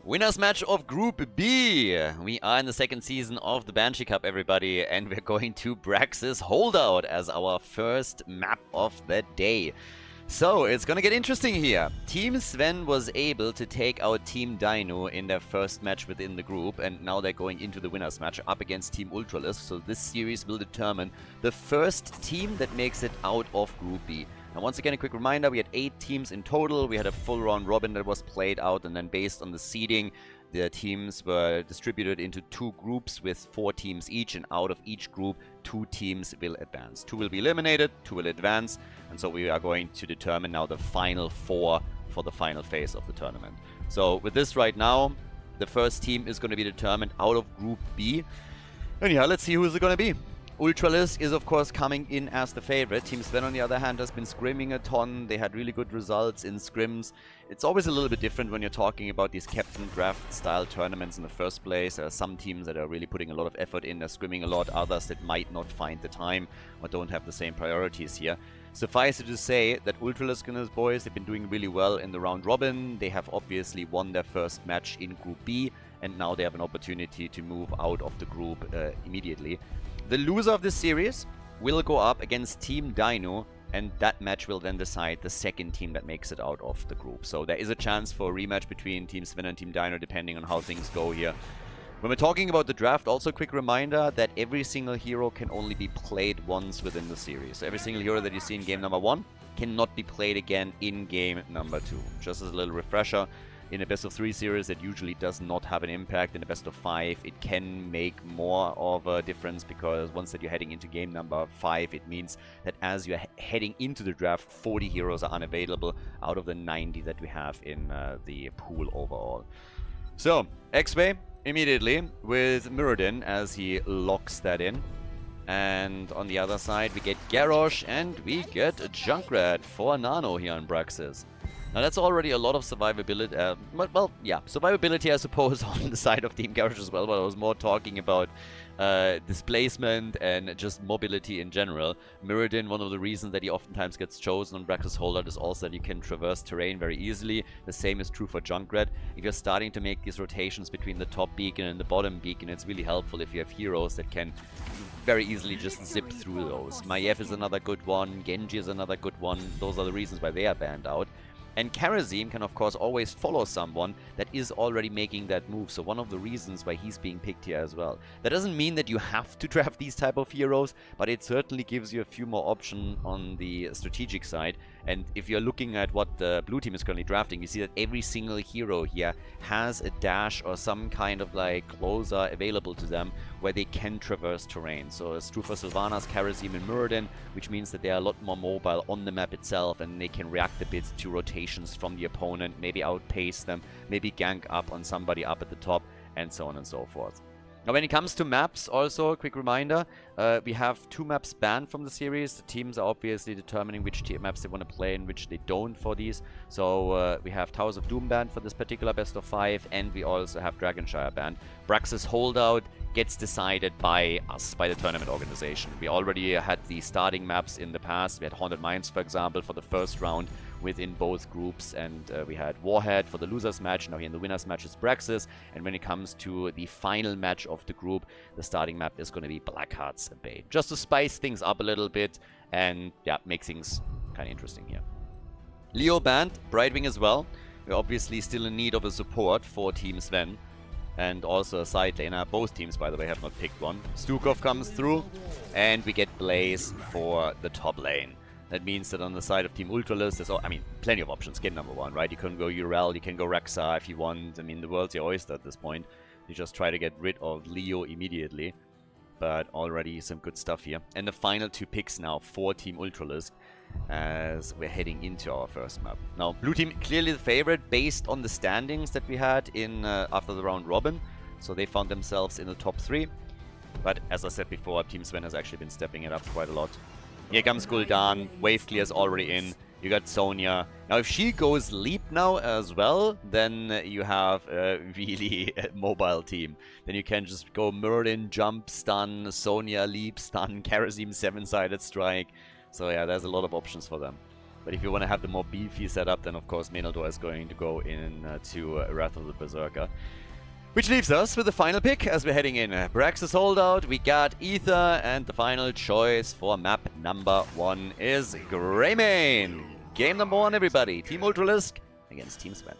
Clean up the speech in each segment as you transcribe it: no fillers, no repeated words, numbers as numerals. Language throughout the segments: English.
Winners match of Group B. We are in the second season of the Banshee Cup, everybody, and we're going to Brax's Holdout as our first map of the day. So, it's gonna get interesting here. Team Sven was able to take out Team Dino in their first match within the group, and now they're going into the winners match up against Team Ultralisk. So this series will determine the first team that makes it out of Group B. Now, once again, a quick reminder, we had 8 teams in total. We had a full round robin that was played out, and then based on the seeding, the teams were distributed into 2 groups with 4 teams each, and out of each group, 2 teams will advance. 2 will be eliminated, 2 will advance, and so we are going to determine now the final 4 for the final phase of the tournament. So with this right now, the first team is going to be determined out of Group B. And yeah, let's see who is it going to be. Ultralisk is, of course, coming in as the favorite. Team Sven, on the other hand, has been scrimming a ton. They had really good results in scrims. It's always a little bit different when you're talking about these captain draft style tournaments in the first place. There are some teams that are really putting a lot of effort in. They're scrimming a lot. Others that might not find the time or don't have the same priorities here. Suffice it to say that Ultralisk and his boys have been doing really well in the round robin. They have obviously won their first match in Group B, and now they have an opportunity to move out of the group immediately. The loser of this series will go up against Team Dino, and that match will then decide the second team that makes it out of the group. So there is a chance for a rematch between Team Sven and Team Dino, depending on how things go here. When we're talking about the draft, also a quick reminder that every single hero can only be played once within the series. So every single hero that you see in game number 1 cannot be played again in game number 2. Just as a little refresher. In a best of 3 series, it usually does not have an impact. In a best of 5, it can make more of a difference, because once that you're heading into game number 5, it means that as you're heading into the draft, 40 heroes are unavailable out of the 90 that we have in the pool overall. So, X-Way immediately with Muradin as he locks that in. And on the other side, we get Garrosh and we get Junkrat for Nano here on Braxis. Now that's already a lot of survivability, well, yeah, survivability I suppose on the side of Team Garage as well, but I was more talking about displacement and just mobility in general. Muradin, one of the reasons that he oftentimes gets chosen on Braxis Holdout is also that you can traverse terrain very easily. The same is true for Junkrat. If you're starting to make these rotations between the top beacon and the bottom beacon, it's really helpful if you have heroes that can very easily just zip through those. Maiev is another good one, Genji is another good one. Those are the reasons why they are banned out. And Karazim can, of course, always follow someone that is already making that move. So one of the reasons why he's being picked here as well. That doesn't mean that you have to draft these type of heroes, but it certainly gives you a few more options on the strategic side. And if you're looking at what the blue team is currently drafting, you see that every single hero here has a dash or some kind of like closer available to them where they can traverse terrain. So it's true for Sylvanas, Karazim, and Muradin, which means that they are a lot more mobile on the map itself, and they can react a bit to rotations from the opponent, maybe outpace them, maybe gank up on somebody up at the top, and so on and so forth. Now, when it comes to maps, also a quick reminder, we have 2 maps banned from the series. The teams are obviously determining which maps they want to play and which they don't for these. So we have Towers of Doom banned for this particular best of 5, and we also have Dragonshire banned. Braxis Holdout gets decided by us, by the tournament organization. We already had the starting maps in the past. We had Haunted Mines, for example, for the first round within both groups, and we had Warhead for the losers match. Now here in the winners match is Braxis, and when it comes to the final match of the group, the starting map is going to be Blackheart's Bay. Just to spice things up a little bit and yeah, make things kind of interesting here. Leo banned, Brightwing as well. We're obviously still in need of a support for Team Sven. And also a side laner. Both teams, by the way, have not picked one. Stukov comes through, and we get Blaze for the top lane. That means that on the side of Team Ultralisk, there's, I mean, plenty of options. Game number 1, right? You can go Urel, you can go Rexa if you want. I mean, the world's your oyster at this point. You just try to get rid of Leo immediately. But already some good stuff here. And the final 2 picks now for Team Ultralisk, as we're heading into our first map. Now, blue team clearly the favorite based on the standings that we had in after the round robin. So they found themselves in the top 3. But as I said before, Team Sven has actually been stepping it up quite a lot. Here comes Gul'dan, wave clear's already in. You got Sonya. Now if she goes leap now as well, then you have a really mobile team. Then you can just go Muradin, jump, stun, Sonya, leap, stun, Karazim, 7-sided strike. So yeah, there's a lot of options for them. But if you want to have the more beefy setup, then of course Menaldor is going to go in to Wrath of the Berserker. Which leaves us with the final pick as we're heading in. Brax's holdout, we got Ether, and the final choice for map number 1 is Greymane. Game number 1, everybody. Team Ultralisk against Team Sven.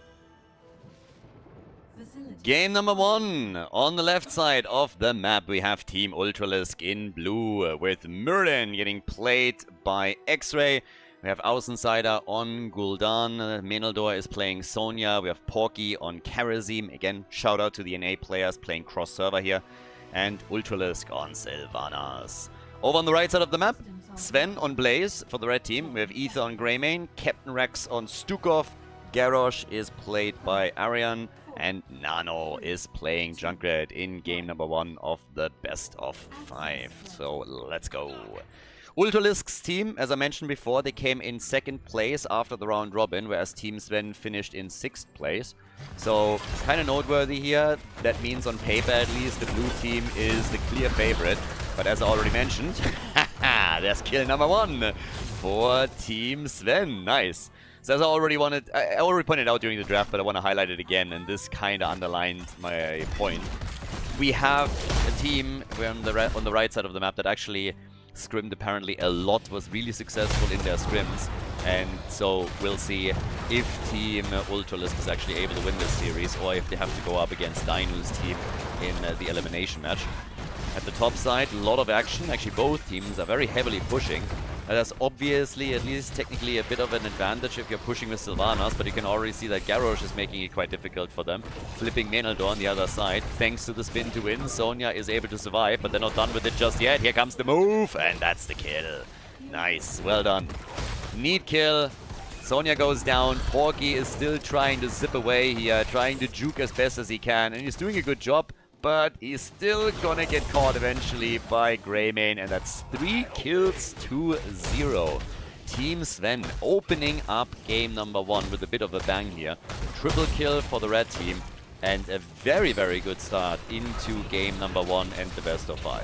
Game number 1. On the left side of the map, we have Team Ultralisk in blue, with Merlin getting played by X-Ray. We have Außenseiter on Gul'dan. Menaldor is playing Sonya. We have Porky on Karazim. Again, shout out to the NA players playing cross-server here. And Ultralisk on Sylvanas. Over on the right side of the map, Sven on Blaze for the red team. We have Ether on Greymane. Captain Rex on Stukov. Garrosh is played by Arian. And Nano is playing Junkrat in game number 1 of the best of 5. So let's go. Ultralisk's team, as I mentioned before, they came in 2nd place after the round robin, whereas Team Sven finished in 6th place. So, kind of noteworthy here. That means on paper at least the blue team is the clear favorite. But as I already mentioned, there's kill number 1 for Team Sven. Nice. So as I already pointed out during the draft, but I want to highlight it again, and this kind of underlined my point. We have a team on the right side of the map that actually scrimmed apparently a lot, was really successful in their scrims, and so we'll see if Team Ultralisk is actually able to win this series, or if they have to go up against Dinu's team in the elimination match. At the top side, a lot of action. Actually, both teams are very heavily pushing. That's obviously, at least technically, a bit of an advantage if you're pushing with Sylvanas, but you can already see that Garrosh is making it quite difficult for them. Flipping Menaldor on the other side. Thanks to the spin to win, Sonya is able to survive, but they're not done with it just yet. Here comes the move, and that's the kill. Nice, well done. Neat kill. Sonya goes down. Porky is still trying to zip away here, trying to juke as best as he can, and he's doing a good job. But he's still gonna get caught eventually by Greymane, and that's 3 kills to 0. Team Sven opening up game number 1 with a bit of a bang here. Triple kill for the red team, and a very, very good start into game number 1 and the best of 5.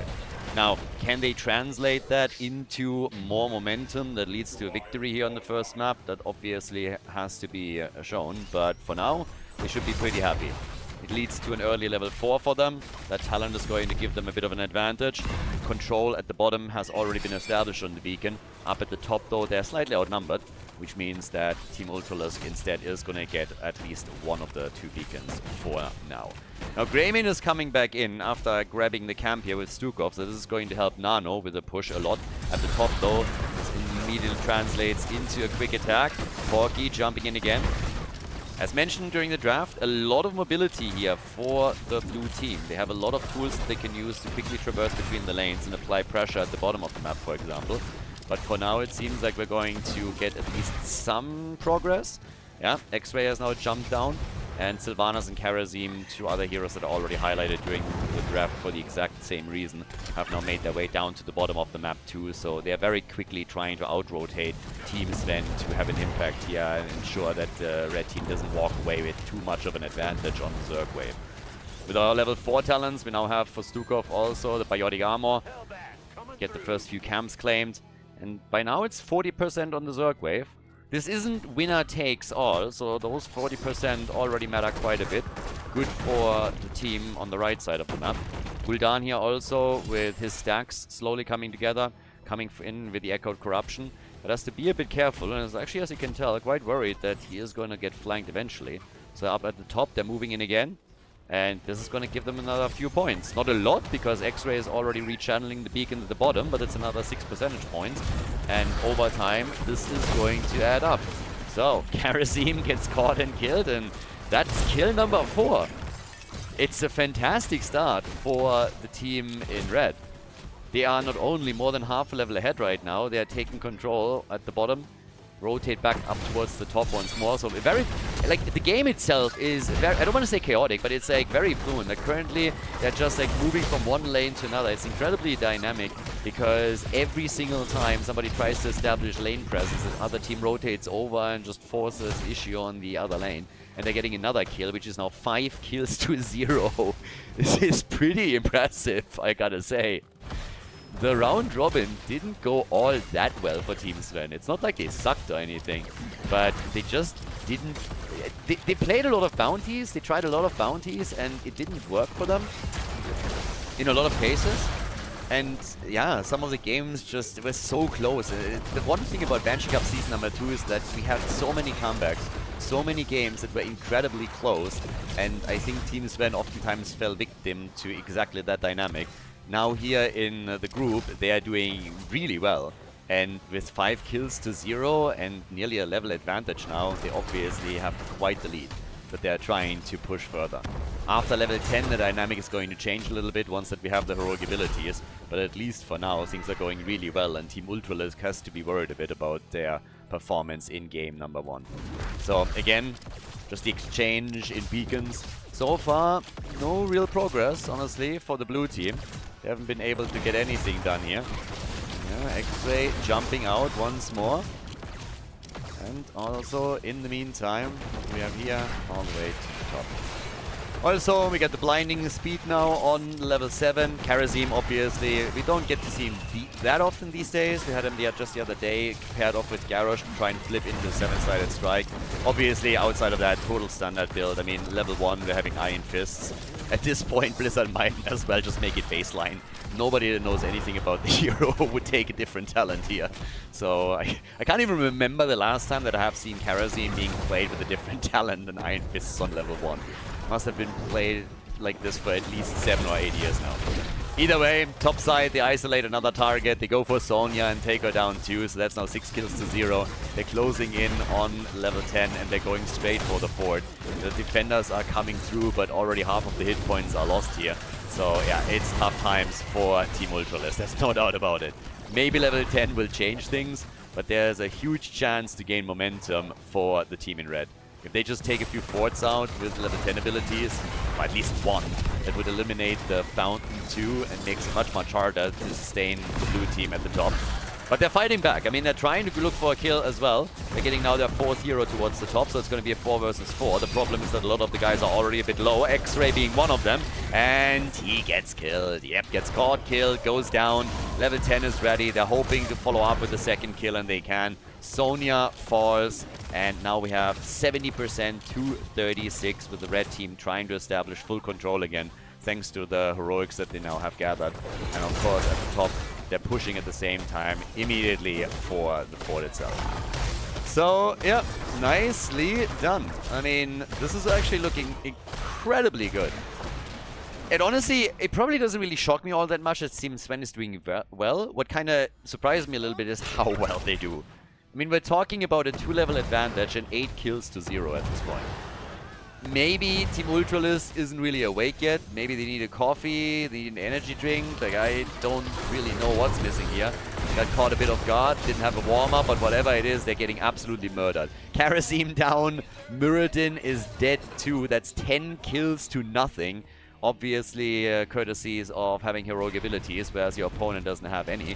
Now, can they translate that into more momentum that leads to a victory here on the first map? That obviously has to be shown, but for now, they should be pretty happy. It leads to an early level 4 for them. That talent is going to give them a bit of an advantage. Control at the bottom has already been established on the beacon. Up at the top though, they're slightly outnumbered, which means that Team Ultralisk instead is going to get at least one of the 2 beacons for now. Now Greymane is coming back in after grabbing the camp here with Stukov, so this is going to help Nano with a push a lot. At the top though, this immediately translates into a quick attack. Porky jumping in again. As mentioned during the draft, a lot of mobility here for the blue team. They have a lot of tools that they can use to quickly traverse between the lanes and apply pressure at the bottom of the map, for example. But for now, it seems like we're going to get at least some progress. Yeah, X-Ray has now jumped down, and Sylvanas and Karazim, 2 other heroes that are already highlighted during the draft for the exact same reason, have now made their way down to the bottom of the map too. So they are very quickly trying to out-rotate Team Sven to have an impact here and ensure that the red team doesn't walk away with too much of an advantage on the Zerg wave. With our level 4 talents, we now have for Stukov also the Biotic Armor. Get the first few camps claimed. And by now it's 40% on the Zerg wave. This isn't winner takes all, so those 40% already matter quite a bit. Good for the team on the right side of the map. Gul'dan here also with his stacks slowly coming together, coming in with the Echoed Corruption. But has to be a bit careful, and is actually, as you can tell, quite worried that he is going to get flanked eventually. So up at the top, they're moving in again. And this is going to give them another few points. Not a lot, because X-Ray is already rechanneling the beacon at the bottom, but it's another 6 percentage points. And over time, this is going to add up. So, Karazim gets caught and killed, and that's kill number 4. It's a fantastic start for the team in red. They are not only more than half a level ahead right now, they are taking control at the bottom. Rotate back up towards the top once more. So very, like, the game itself is very, I don't want to say chaotic, but it's like very fluent. Like currently they're just like moving from one lane to another. It's incredibly dynamic because every single time somebody tries to establish lane presence, the other team rotates over and just forces issue on the other lane. And they're getting another kill, which is now 5 kills to 0. This is pretty impressive, I gotta say. the round robin didn't go all that well for Team Sven. It's not like they sucked or anything, but they just didn't... They played a lot of bounties, they tried a lot of bounties, and it didn't work for them in a lot of cases. And yeah, some of the games just were so close. The one thing about Banshee Cup Season number 2 is that we had so many comebacks, so many games that were incredibly close, and I think Team Sven oftentimes fell victim to exactly that dynamic. Now here in the group, they are doing really well. And with 5 kills to 0 and nearly a level advantage now, they obviously have quite the lead. But they are trying to push further. After level 10, the dynamic is going to change a little bit once that we have the heroic abilities. But at least for now, things are going really well, and Team Ultralisk has to be worried a bit about their performance in game number 1. So again, just the exchange in beacons. So far, no real progress, honestly, for the blue team. They haven't been able to get anything done here. Yeah, X-Ray jumping out once more. And also, in the meantime, we are here all the way to the top. Also, we get the blinding speed now on level 7. Karazim, obviously, we don't get to see him that often these days. We had him just the other day paired off with Garrosh to try and flip into 7-sided strike. Obviously, outside of that, total standard build. I mean, level 1, we're having Iron Fists. At this point, Blizzard might as well just make it baseline. Nobody that knows anything about the hero would take a different talent here. So I can't even remember the last time that I have seen Karazim being played with a different talent than Iron Fists on level 1. Must have been played like this for at least 7 or 8 years now. Either way, top side, they isolate another target, they go for Sonya and take her down too, so that's now 6 kills to 0. They're closing in on level 10 and they're going straight for the fort. The defenders are coming through, but already half of the hit points are lost here. So yeah, it's tough times for Team Ultralisk, there's no doubt about it. Maybe level 10 will change things, but there's a huge chance to gain momentum for the team in red. If they just take a few forts out with level 10 abilities, or at least one, that would eliminate the Fountain 2 and makes it much, much harder to sustain the blue team at the top. But they're fighting back. I mean, they're trying to look for a kill as well. They're getting now their 4th hero towards the top, so it's going to be a 4 versus 4. The problem is that a lot of the guys are already a bit low, X-Ray being one of them. And he gets killed. Yep, gets caught, killed, goes down. Level 10 is ready. They're hoping to follow up with the second kill, and they can. Sonya falls, and now we have 70% to 36 with the red team trying to establish full control again, thanks to the heroics that they now have gathered. And of course, at the top, they're pushing at the same time immediately for the fort itself. So, yeah, nicely done. I mean, this is actually looking incredibly good. And honestly, it probably doesn't really shock me all that much. It seems Sven is doing well. What kind of surprised me a little bit is how well they do. I mean, we're talking about a 2-level advantage and 8 kills to 0 at this point. Maybe Team Ultralisk isn't really awake yet. Maybe they need a coffee, they need an energy drink. Like, I don't really know what's missing here. Got caught a bit off guard, didn't have a warm-up, but whatever it is, they're getting absolutely murdered. Karazim down, Muradin is dead too. That's 10 kills to nothing. Obviously, courtesies of having heroic abilities, whereas your opponent doesn't have any.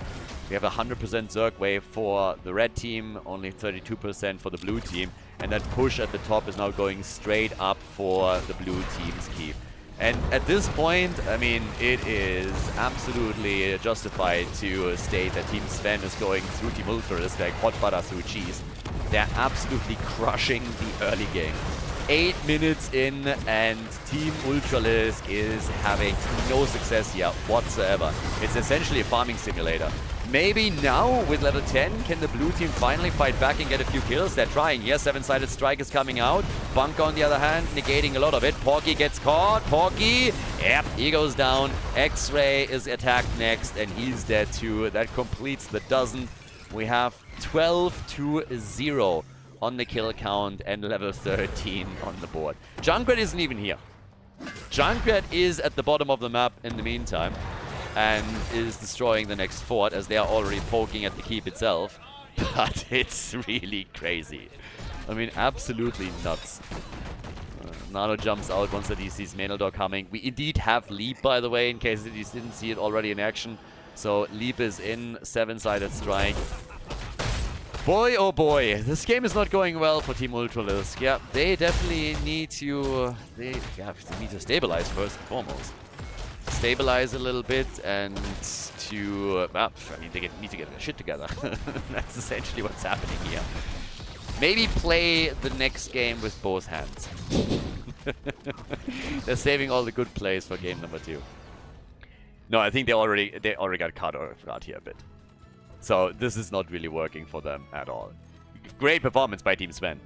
We have a 100% Zerg wave for the red team, only 32% for the blue team, and that push at the top is now going straight up for the blue team's keep. And at this point, I mean, it is absolutely justified to state that Team Sven is going through Team Ultralisk like hot butter through cheese. They're absolutely crushing the early game. 8 minutes in, and Team Ultralisk is having no success here whatsoever. It's essentially a farming simulator. Maybe now, with level 10, can the blue team finally fight back and get a few kills? They're trying. Yes, 7-sided strike is coming out. Bunker, on the other hand, negating a lot of it. Porky gets caught. Porky, yep, he goes down. X-Ray is attacked next, and he's dead too. That completes the dozen. We have 12 to 0. On the kill count and level 13 on the board. Junkrat isn't even here. Junkrat is at the bottom of the map in the meantime and is destroying the next fort as they are already poking at the keep itself. But it's really crazy. I mean, absolutely nuts. Nano jumps out once that he sees Meneldor coming. We indeed have Leap, by the way, in case you didn't see it already in action. So Leap is in, 7-sided strike. Boy, oh boy, this game is not going well for Team Ultralisk. Yeah, they definitely need to... They need to stabilize first and foremost. stabilize a little bit and to... well, I mean, they need to get their shit together. That's essentially what's happening here. Maybe play the next game with both hands. They're saving all the good plays for game number 2. No, I think they already got caught off guard here a bit. So this is not really working for them at all. Great performance by Team Sven.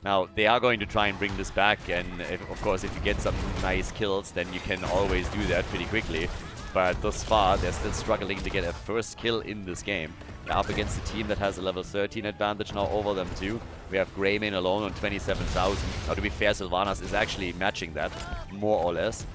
Now, they are going to try and bring this back, and of course, if you get some nice kills, then you can always do that pretty quickly. But thus far, they're still struggling to get a first kill in this game. They're up against a team that has a level 13 advantage now over them too. We have Greymane alone on 27,000. Now, to be fair, Sylvanas is actually matching that, more or less.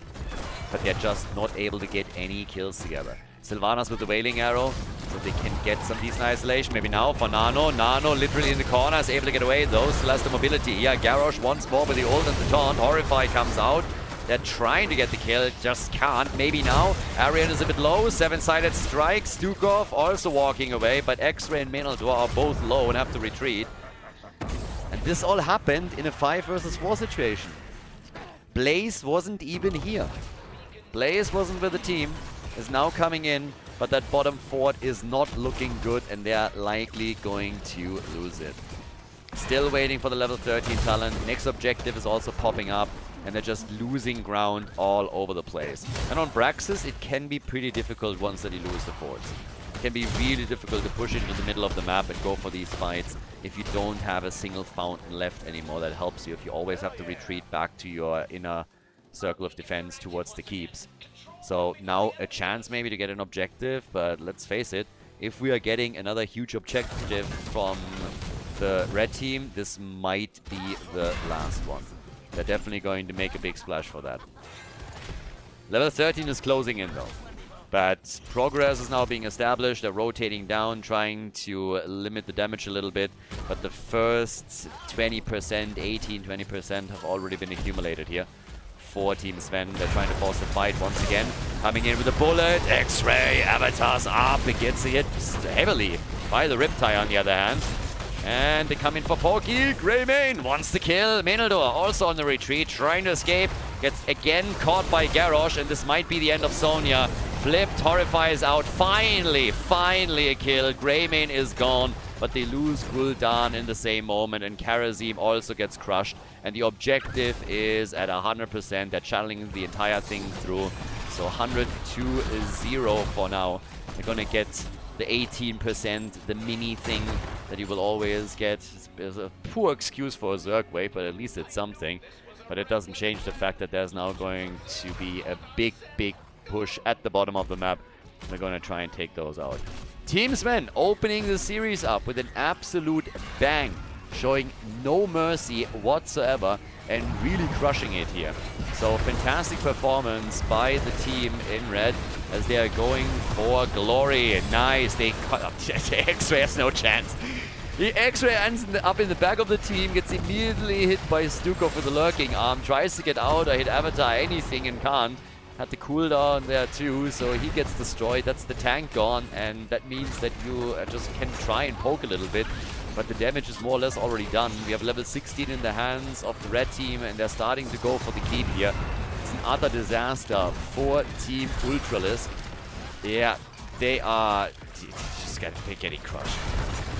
But they're just not able to get any kills together. Sylvanas with the Wailing Arrow, so they can get some decent isolation. Maybe now for Nano. Nano literally in the corner is able to get away, though. Still has the mobility here. Garrosh once more with the ult and the taunt. Horrify comes out. They're trying to get the kill, just can't. Maybe now. Arian is a bit low. 7-sided strike. Stukov also walking away, but X-Ray and Menaldor are both low and have to retreat. And this all happened in a 5 versus 4 situation. Blaze wasn't even here. Blaze wasn't with the team. Is now coming in, but that bottom fort is not looking good, and they're likely going to lose it. Still waiting for the level 13 talent. Next objective is also popping up, and they're just losing ground all over the place. And on Braxis, it can be pretty difficult once that you lose the forts. It can be really difficult to push into the middle of the map and go for these fights if you don't have a single fountain left anymore that helps you, if you always have to retreat back to your inner circle of defense towards the keeps. So now a chance maybe to get an objective, but let's face it, if we are getting another huge objective from the red team, this might be the last one. They're definitely going to make a big splash for that. Level 13 is closing in though, but progress is now being established. They're rotating down, trying to limit the damage a little bit, but the first 20%, 18, 20% have already been accumulated here. For Team Sven, they're trying to force the fight once again. Coming in with a bullet. X-Ray, Avatars up. It gets hit heavily by the Riptide on the other hand. And they come in for Porky. Greymane wants to kill. Menaldor also on the retreat, trying to escape. Gets again caught by Garrosh, and this might be the end of Sonya. Flipped, Horrifies out. Finally a kill. Greymane is gone, but they lose Gul'dan in the same moment, and Karazim also gets crushed. And the objective is at 100%. They're channeling the entire thing through. So 100-0 for now. They're gonna get the 18%, the mini thing that you will always get. It's a poor excuse for a Zerg wave, but at least it's something. But it doesn't change the fact that there's now going to be a big push at the bottom of the map. They're gonna try and take those out. Team Sven opening the series up with an absolute bang, showing no mercy whatsoever and really crushing it here. So fantastic performance by the team in red as they are going for glory. Nice, they cut up. The X-Ray has no chance. The X-Ray ends up in the back of the team, gets immediately hit by Stukov with a lurking arm, tries to get out or hit Avatar, anything, and can't. Had the cooldown there too, so he gets destroyed. That's the tank gone, and that means that you just can try and poke a little bit, but the damage is more or less already done. We have level 16 in the hands of the red team, and they're starting to go for the keep here. It's an utter disaster for Team Ultralisk. Yeah, they are just getting crushed.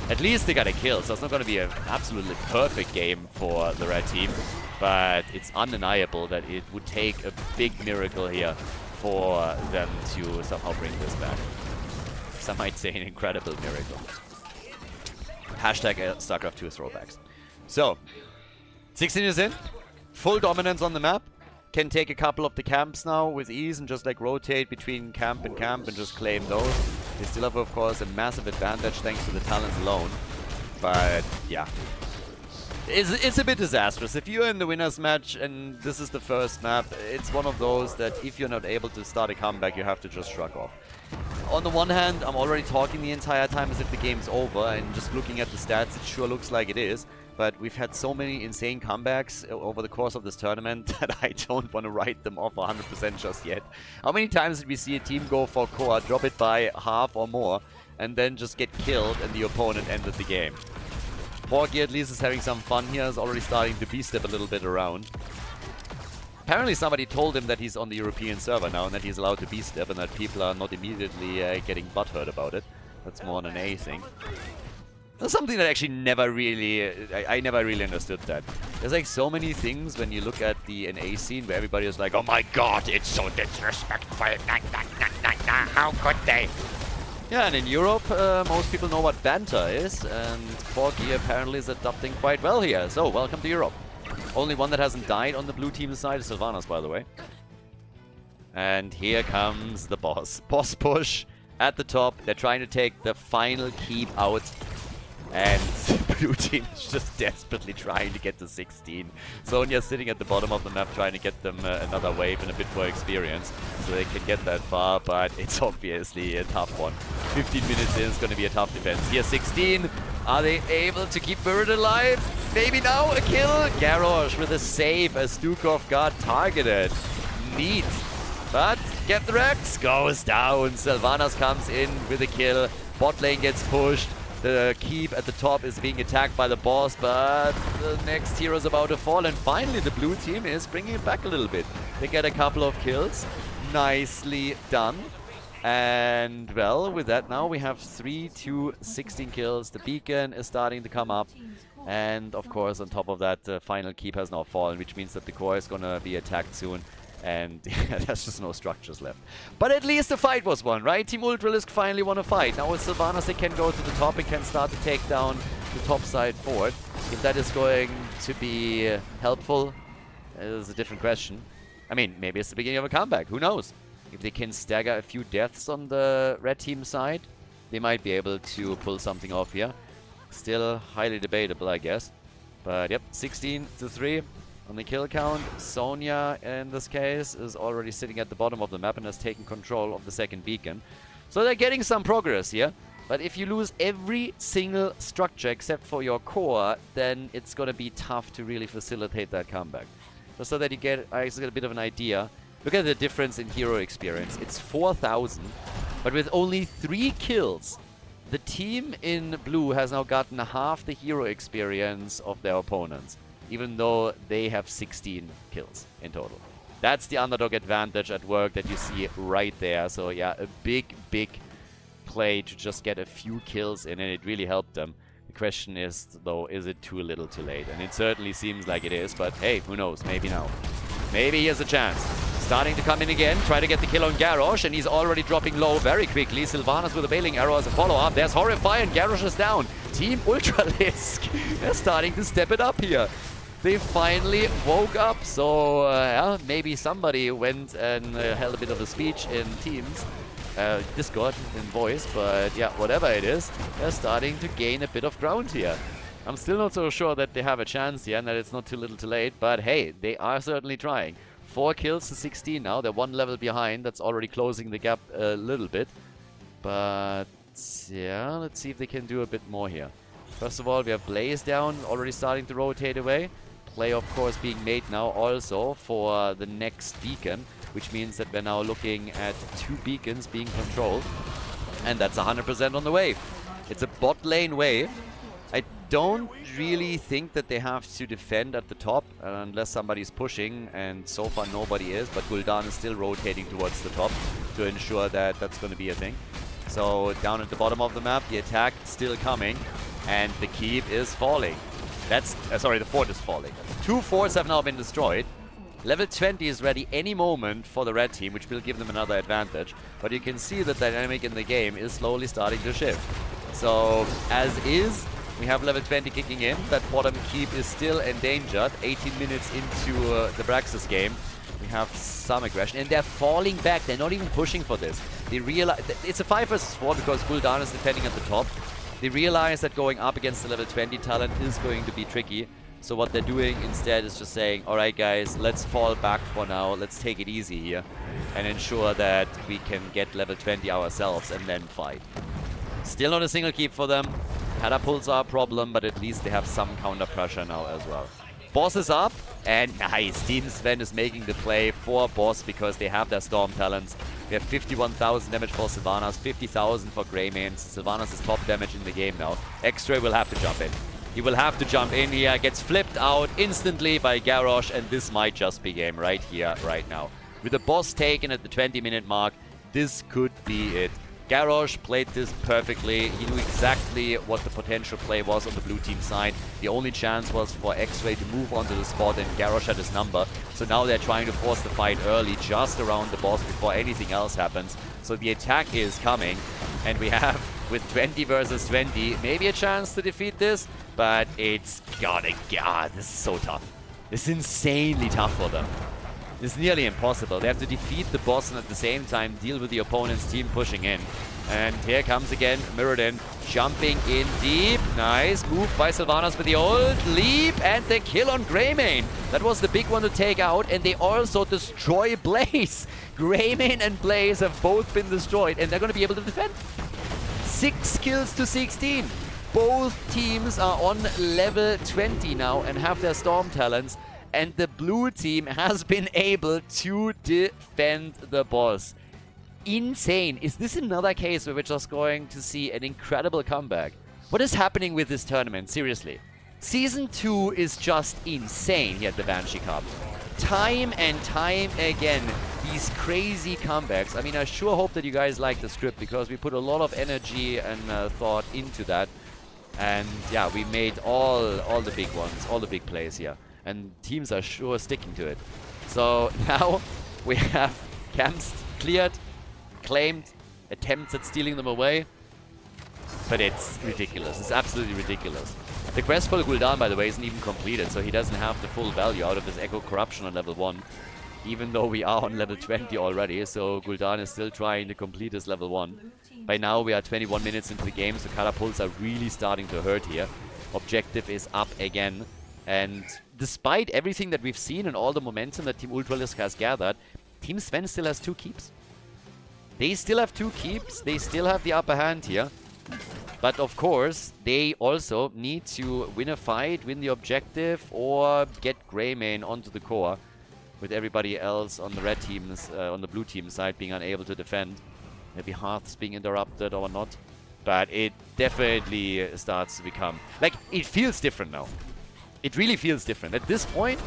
At least they got a kill, so it's not going to be an absolutely perfect game for the red team. But it's undeniable that it would take a big miracle here for them to somehow bring this back. Some might say an incredible miracle. Hashtag StarCraft 2 throwbacks. So, 16 is in. Full dominance on the map. Can take a couple of the camps now with ease and just like rotate between camp and just claim those. They still have, of course, a massive advantage thanks to the talents alone. But, yeah. It's a bit disastrous. If you're in the winner's match and this is the first map, it's one of those that if you're not able to start a comeback, you have to just shrug off. On the one hand, I'm already talking the entire time as if the game's over, and just looking at the stats, it sure looks like it is. But we've had so many insane comebacks over the course of this tournament that I don't want to write them off 100% just yet. How many times did we see a team go for core, drop it by half or more, and then just get killed and the opponent ended the game? Porky at least is having some fun here, is already starting to B-step a little bit around. Apparently somebody told him that he's on the European server now and that he's allowed to B-step and that people are not immediately getting butthurt about it. That's more an A thing. That's something that actually never really... I never really understood that. There's like so many things when you look at the NA scene where everybody is like, oh my god, it's so disrespectful. How could they? Yeah, and in Europe, most people know what banter is, and Porky apparently is adapting quite well here. So, welcome to Europe. Only one that hasn't died on the blue team's side is Sylvanas, by the way. And here comes the boss. Boss push at the top. They're trying to take the final keep out. And the blue team is just desperately trying to get to 16. Sonya's sitting at the bottom of the map trying to get them another wave and a bit more experience so they can get that far, but it's obviously a tough one. 15 minutes in is going to be a tough defense. Here 16. Are they able to keep Bird alive? Maybe now a kill. Garrosh with a save as Stukov got targeted. Neat. But Get the Rex goes down. Sylvanas comes in with a kill. Bot lane gets pushed. The keep at the top is being attacked by the boss, but the next hero is about to fall. And finally, the blue team is bringing it back a little bit. They get a couple of kills. Nicely done. And, well, with that now, we have 3 to 16 kills. The beacon is starting to come up. And, of course, on top of that, the final keep has now fallen, which means that the core is going to be attacked soon. And there's just no structures left. But at least the fight was won, right? Team Ultralisk finally won a fight. Now with Sylvanas, they can go to the top and can start to take down the top side fort. If that is going to be helpful is a different question. I mean, maybe it's the beginning of a comeback. Who knows? If they can stagger a few deaths on the red team side, they might be able to pull something off here. Still highly debatable, I guess. But yep, 16 to 3. On the kill count, Sonya, in this case, is already sitting at the bottom of the map and has taken control of the second beacon. So they're getting some progress here. But if you lose every single structure except for your core, then it's going to be tough to really facilitate that comeback. Just so that you get a bit of an idea. Look at the difference in hero experience. It's 4,000, but with only 3 kills, the team in blue has now gotten half the hero experience of their opponents, even though they have 16 kills in total. That's the underdog advantage at work that you see right there. So yeah, a big play to just get a few kills in, and it really helped them. The question is, though, is it too little too late? And it certainly seems like it is, but hey, who knows? Maybe now. Maybe here's a chance. Starting to come in again, try to get the kill on Garrosh, and he's already dropping low very quickly. Sylvanas with a bailing arrow as a follow-up. There's Horrify, and Garrosh is down. Team Ultralisk, they're starting to step it up here. They finally woke up, so yeah, maybe somebody went and held a bit of a speech in Teams, Discord, in voice, but yeah, whatever it is, they're starting to gain a bit of ground here. I'm still not so sure that they have a chance here and that it's not too little too late, but hey, they are certainly trying. 4 kills to 16 now, they're 1 level behind, that's already closing the gap a little bit. But yeah, let's see if they can do a bit more here. First of all, we have Blaze down, already starting to rotate away. Play, of course, being made now also for the next beacon, which means that we're now looking at 2 beacons being controlled. And that's 100% on the wave. It's a bot lane wave. I don't really think that they have to defend at the top unless somebody's pushing, and so far nobody is, but Gul'dan is still rotating towards the top to ensure that that's going to be a thing. So down at the bottom of the map, the attack still coming, and the keep is falling. That's, sorry, the fort is falling. 2 forts have now been destroyed. Level 20 is ready any moment for the red team, which will give them another advantage. But you can see the dynamic in the game is slowly starting to shift. So, as is, we have level 20 kicking in. That bottom keep is still endangered. 18 minutes into the Braxis game. We have some aggression, and they're falling back. They're not even pushing for this. They realize it's a 5 versus 4 because Gul'dan is defending at the top. They realize that going up against the level 20 talent is going to be tricky. So what they're doing instead is just saying, alright guys, let's fall back for now. Let's take it easy here and ensure that we can get level 20 ourselves and then fight. Still not a single keep for them. Catapults are a problem, but at least they have some counter pressure now as well. Boss is up, and nice. Team Sven is making the play for boss because they have their storm talents. We have 51,000 damage for Sylvanas, 50,000 for Greymane. Sylvanas is top damage in the game now. X-Ray will have to jump in. He will have to jump in here. Gets flipped out instantly by Garrosh, and this might just be game right here, right now. With the boss taken at the 20-minute mark, this could be it. Garrosh played this perfectly. He knew exactly what the potential play was on the blue team side. The only chance was for X-Ray to move onto the spot, and Garrosh had his number. So now they're trying to force the fight early, just around the boss before anything else happens. So the attack is coming, and we have, with 20 versus 20, maybe a chance to defeat this, but it's gotta... God, this is so tough. This is insanely tough for them. It's nearly impossible. They have to defeat the boss and at the same time deal with the opponent's team pushing in. And here comes again Mirrodin, jumping in deep. Nice move by Sylvanas with the ult. Leap and the kill on Greymane. That was the big one to take out, and they also destroy Blaze. Greymane and Blaze have both been destroyed, and they're going to be able to defend. 6 kills to 16. Both teams are on level 20 now and have their Storm talents. And the blue team has been able to defend the boss. Insane. Is this another case where we're just going to see an incredible comeback? What is happening with this tournament? Seriously. Season 2 is just insane here at the Banshee Cup. Time and time again, these crazy comebacks. I mean, I sure hope that you guys like the script, because we put a lot of energy and thought into that. And yeah, we made all the big ones, all the big plays here. And teams are sure sticking to it. So now we have camps cleared, claimed, attempts at stealing them away. But it's ridiculous. It's absolutely ridiculous. The quest for Gul'dan, by the way, isn't even completed, so he doesn't have the full value out of his Echo Corruption on level 1. Even though we are on level 20 already, so Gul'dan is still trying to complete his level 1. By now we are 21 minutes into the game, so catapults are really starting to hurt here. Objective is up again. And despite everything that we've seen and all the momentum that Team Ultralisk has gathered, Team Sven still has 2 keeps. They still have 2 keeps. They still have the upper hand here. But of course, they also need to win a fight, win the objective, or get Greymane onto the core, with everybody else on the red teams, on the blue team side being unable to defend. Maybe Hearths being interrupted or not. But it definitely starts to become... like, it feels different now. It really feels different. At this point,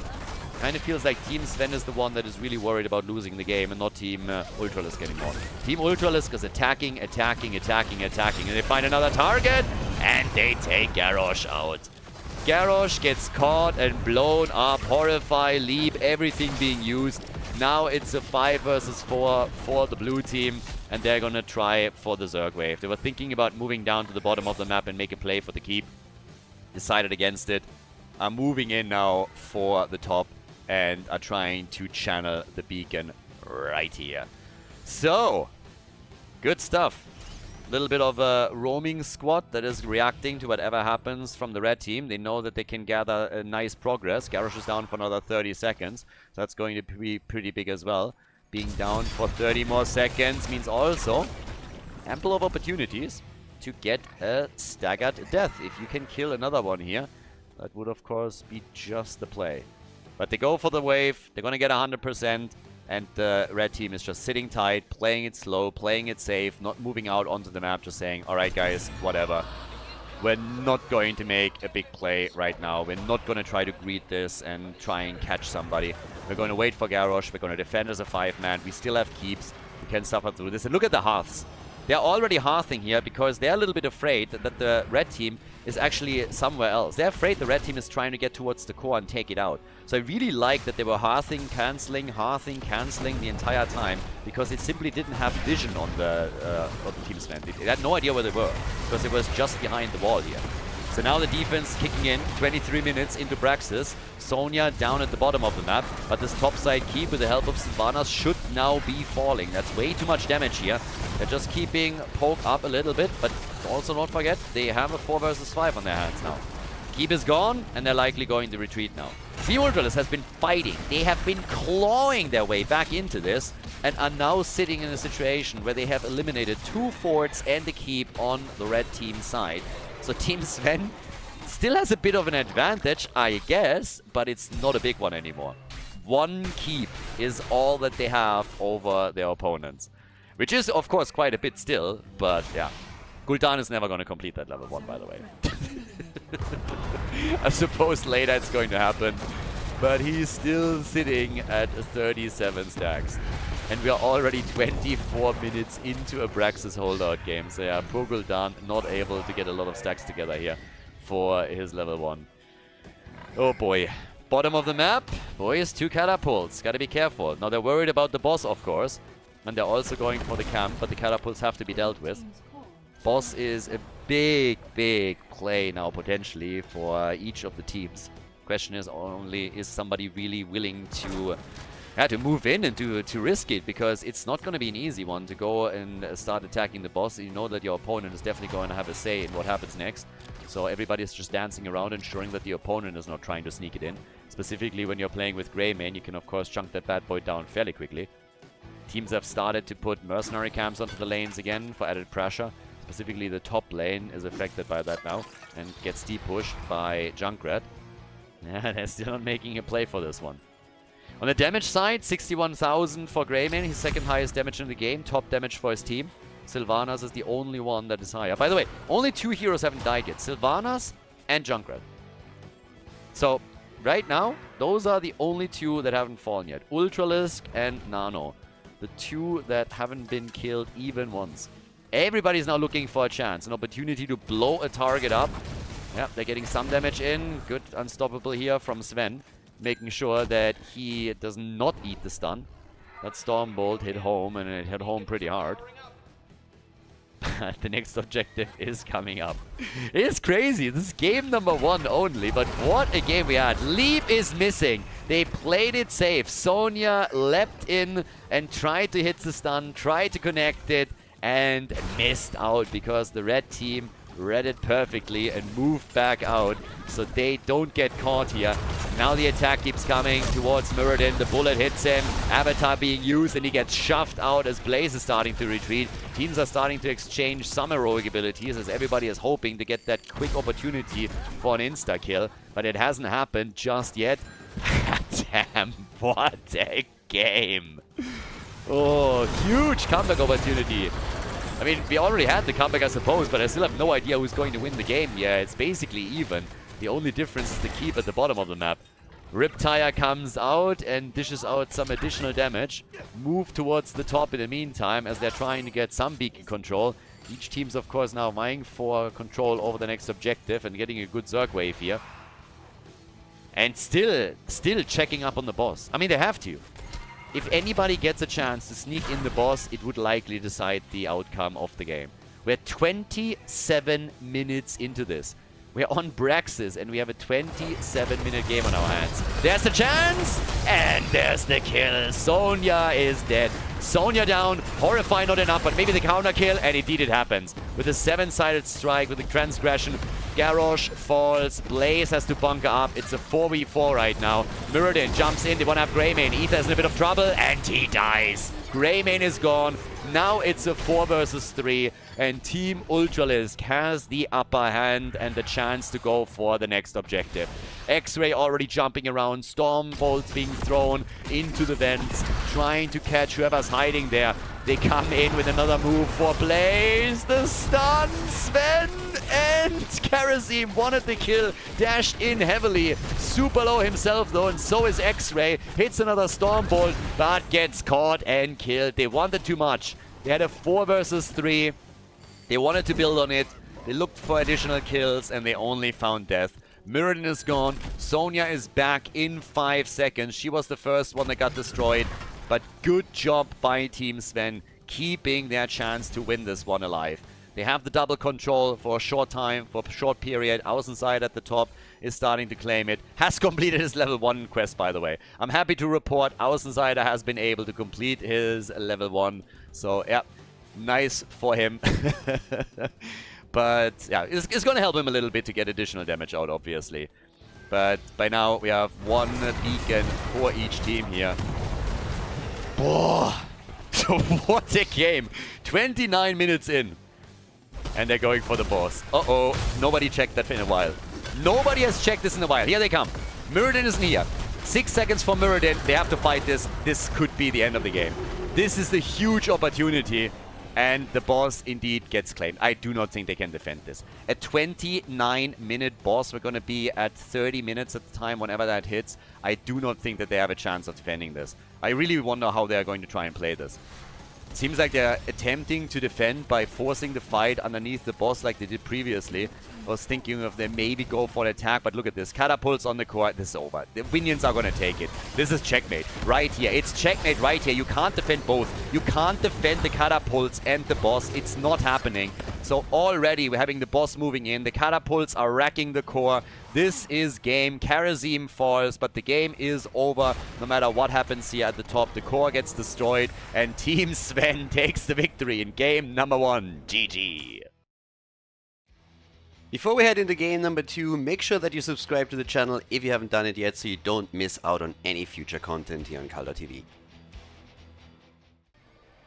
kind of feels like Team Sven is the one that is really worried about losing the game and not Team Ultralisk anymore. Team Ultralisk is attacking, and they find another target, and they take Garrosh out. Garrosh gets caught and blown up, Horrify, Leap, everything being used. Now it's a 5 versus 4 for the blue team, and they're gonna try for the Zerg wave. They were thinking about moving down to the bottom of the map and make a play for the keep. Decided against it. Are moving in now for the top and are trying to channel the beacon right here. So, good stuff. A little bit of a roaming squad that is reacting to whatever happens from the red team. They know that they can gather a nice progress. Garrosh is down for another 30 seconds. So that's going to be pretty big as well. Being down for 30 more seconds means also ample of opportunities to get a staggered death. If you can kill another one here, that would, of course, be just the play. But they go for the wave. They're going to get 100%. And the red team is just sitting tight, playing it slow, playing it safe, not moving out onto the map, just saying, all right, guys, whatever. We're not going to make a big play right now. We're not going to try to greet this and try and catch somebody. We're going to wait for Garrosh. We're going to defend as a 5-man. We still have keeps. We can suffer through this. And look at the Hearths. They're already hearthing here because they're a little bit afraid that the red team is actually somewhere else. They're afraid the red team is trying to get towards the core and take it out. So I really like that they were hearthing, cancelling the entire time, because it simply didn't have vision on the team Sven. They had no idea where they were, because it was just behind the wall here. So now the defense kicking in, 23 minutes into Braxis. Sonya down at the bottom of the map, but this topside keep with the help of Sylvanas should now be falling. That's way too much damage here. They're just keeping Poke up a little bit, but also not forget, they have a 4 versus 5 on their hands now. Keep is gone, and they're likely going to retreat now. Team Ultralisk has been fighting. They have been clawing their way back into this, and are now sitting in a situation where they have eliminated 2 forts and the keep on the red team side. So Team Sven still has a bit of an advantage, I guess, but it's not a big one anymore. 1 keep is all that they have over their opponents. Which is, of course, quite a bit still, but yeah. Gul'dan is never going to complete that level 1, by the way. I suppose later it's going to happen. But he's still sitting at 37 stacks. And we are already 24 minutes into a Braxis holdout game. So yeah, poor Gul'dan not able to get a lot of stacks together here for his level 1. Oh boy. Bottom of the map, boys, 2 catapults. Gotta be careful. Now they're worried about the boss, of course. And they're also going for the camp, but the catapults have to be dealt with. Boss is a big, big play now, potentially, for each of the teams. Question is only, is somebody really willing to move in and to risk it? Because it's not going to be an easy one to go and start attacking the boss. You know that your opponent is definitely going to have a say in what happens next. So everybody's just dancing around, ensuring that the opponent is not trying to sneak it in. Specifically when you're playing with Greymane, you can of course chunk that bad boy down fairly quickly. Teams have started to put mercenary camps onto the lanes again for added pressure. Specifically the top lane is affected by that now and gets de-pushed by Junkrat. Yeah, they're still not making a play for this one. On the damage side, 61,000 for Greymane, his second highest damage in the game, top damage for his team. Sylvanas is the only one that is higher. By the way, only 2 heroes haven't died yet, Sylvanas and Junkrat. So, right now, those are the only 2 that haven't fallen yet. Ultralisk and Nano. The 2 that haven't been killed even once. Everybody's now looking for a chance, an opportunity to blow a target up. Yeah, they're getting some damage in. Good unstoppable here from Sven. Making sure that he does not eat the stun. That Stormbolt hit home, and it hit home pretty hard. The next objective is coming up. It's crazy. This is game number 1 only, but what a game we had. Leap is missing. They played it safe. Sonya leapt in and tried to hit the stun, tried to connect it, and missed out because the red team read it perfectly and moved back out so they don't get caught here. Now the attack keeps coming towards Muradin. The bullet hits him. Avatar being used and he gets shoved out as Blaze is starting to retreat. Teams are starting to exchange some heroic abilities as everybody is hoping to get that quick opportunity for an insta-kill. But it hasn't happened just yet. Damn, what a game. Oh, huge comeback opportunity. I mean, we already had the comeback, I suppose, but I still have no idea who's going to win the game. Yeah, it's basically even. The only difference is the keep at the bottom of the map. Riptire comes out and dishes out some additional damage. Move towards the top in the meantime as they're trying to get some beacon control. Each team's, of course, now vying for control over the next objective and getting a good Zerg wave here. And still checking up on the boss. I mean, they have to. If anybody gets a chance to sneak in the boss, it would likely decide the outcome of the game. We're 27 minutes into this. We're on Braxis, and we have a 27-minute game on our hands. There's the chance, and there's the kill. Sonya is dead. Sonya down, horrifying not enough, but maybe the counter kill, and indeed it happens. With a 7-sided strike, with the transgression, Garrosh falls, Blaze has to bunker up. It's a 4v4 right now. Muradin jumps in, they want to have Greymane. Ether is in a bit of trouble, and he dies. Greymane is gone. Now it's a 4 versus 3, and Team Ultralisk has the upper hand and the chance to go for the next objective. X-Ray already jumping around, Storm bolts being thrown into the vents, trying to catch whoever's hiding there. They come in with another move for Blaze. The stun, Sven and Karasim wanted the kill, dashed in heavily. Super low himself though, and so is X-Ray. Hits another Stormbolt, but gets caught and killed. They wanted too much. They had a 4 versus 3. They wanted to build on it. They looked for additional kills, and they only found death. Muradin is gone. Sonya is back in 5 seconds. She was the first one that got destroyed. But good job by Team Sven, keeping their chance to win this one alive. They have the double control for a short time, for a short period. Außenside at the top is starting to claim it. Has completed his level 1 quest, by the way. I'm happy to report Außenseiter has been able to complete his level 1. So, yeah, nice for him. But, yeah, it's going to help him a little bit to get additional damage out, obviously. But by now, we have 1 beacon for each team here. Boah! What a game! 29 minutes in. And they're going for the boss. Uh-oh. Nobody checked that in a while. Nobody has checked this in a while. Here they come. Muradin is near. 6 seconds for Muradin. They have to fight this. This could be the end of the game. This is the huge opportunity. And the boss indeed gets claimed. I do not think they can defend this. A 29-minute boss. We're going to be at 30 minutes at the time whenever that hits. I do not think that they have a chance of defending this. I really wonder how they're going to try and play this. It seems like they're attempting to defend by forcing the fight underneath the boss like they did previously. I was thinking of them maybe go for an attack, but look at this. Catapults on the core. This is over. The minions are going to take it. This is checkmate right here. It's checkmate right here. You can't defend both. You can't defend the catapults and the boss. It's not happening. So already we're having the boss moving in. The catapults are wrecking the core. This is game. Karazim falls, but the game is over no matter what happens here at the top. The core gets destroyed, and Team Sven takes the victory in game number 1. GG. Before we head into game number 2, make sure that you subscribe to the channel if you haven't done it yet so you don't miss out on any future content here on Khaldor TV.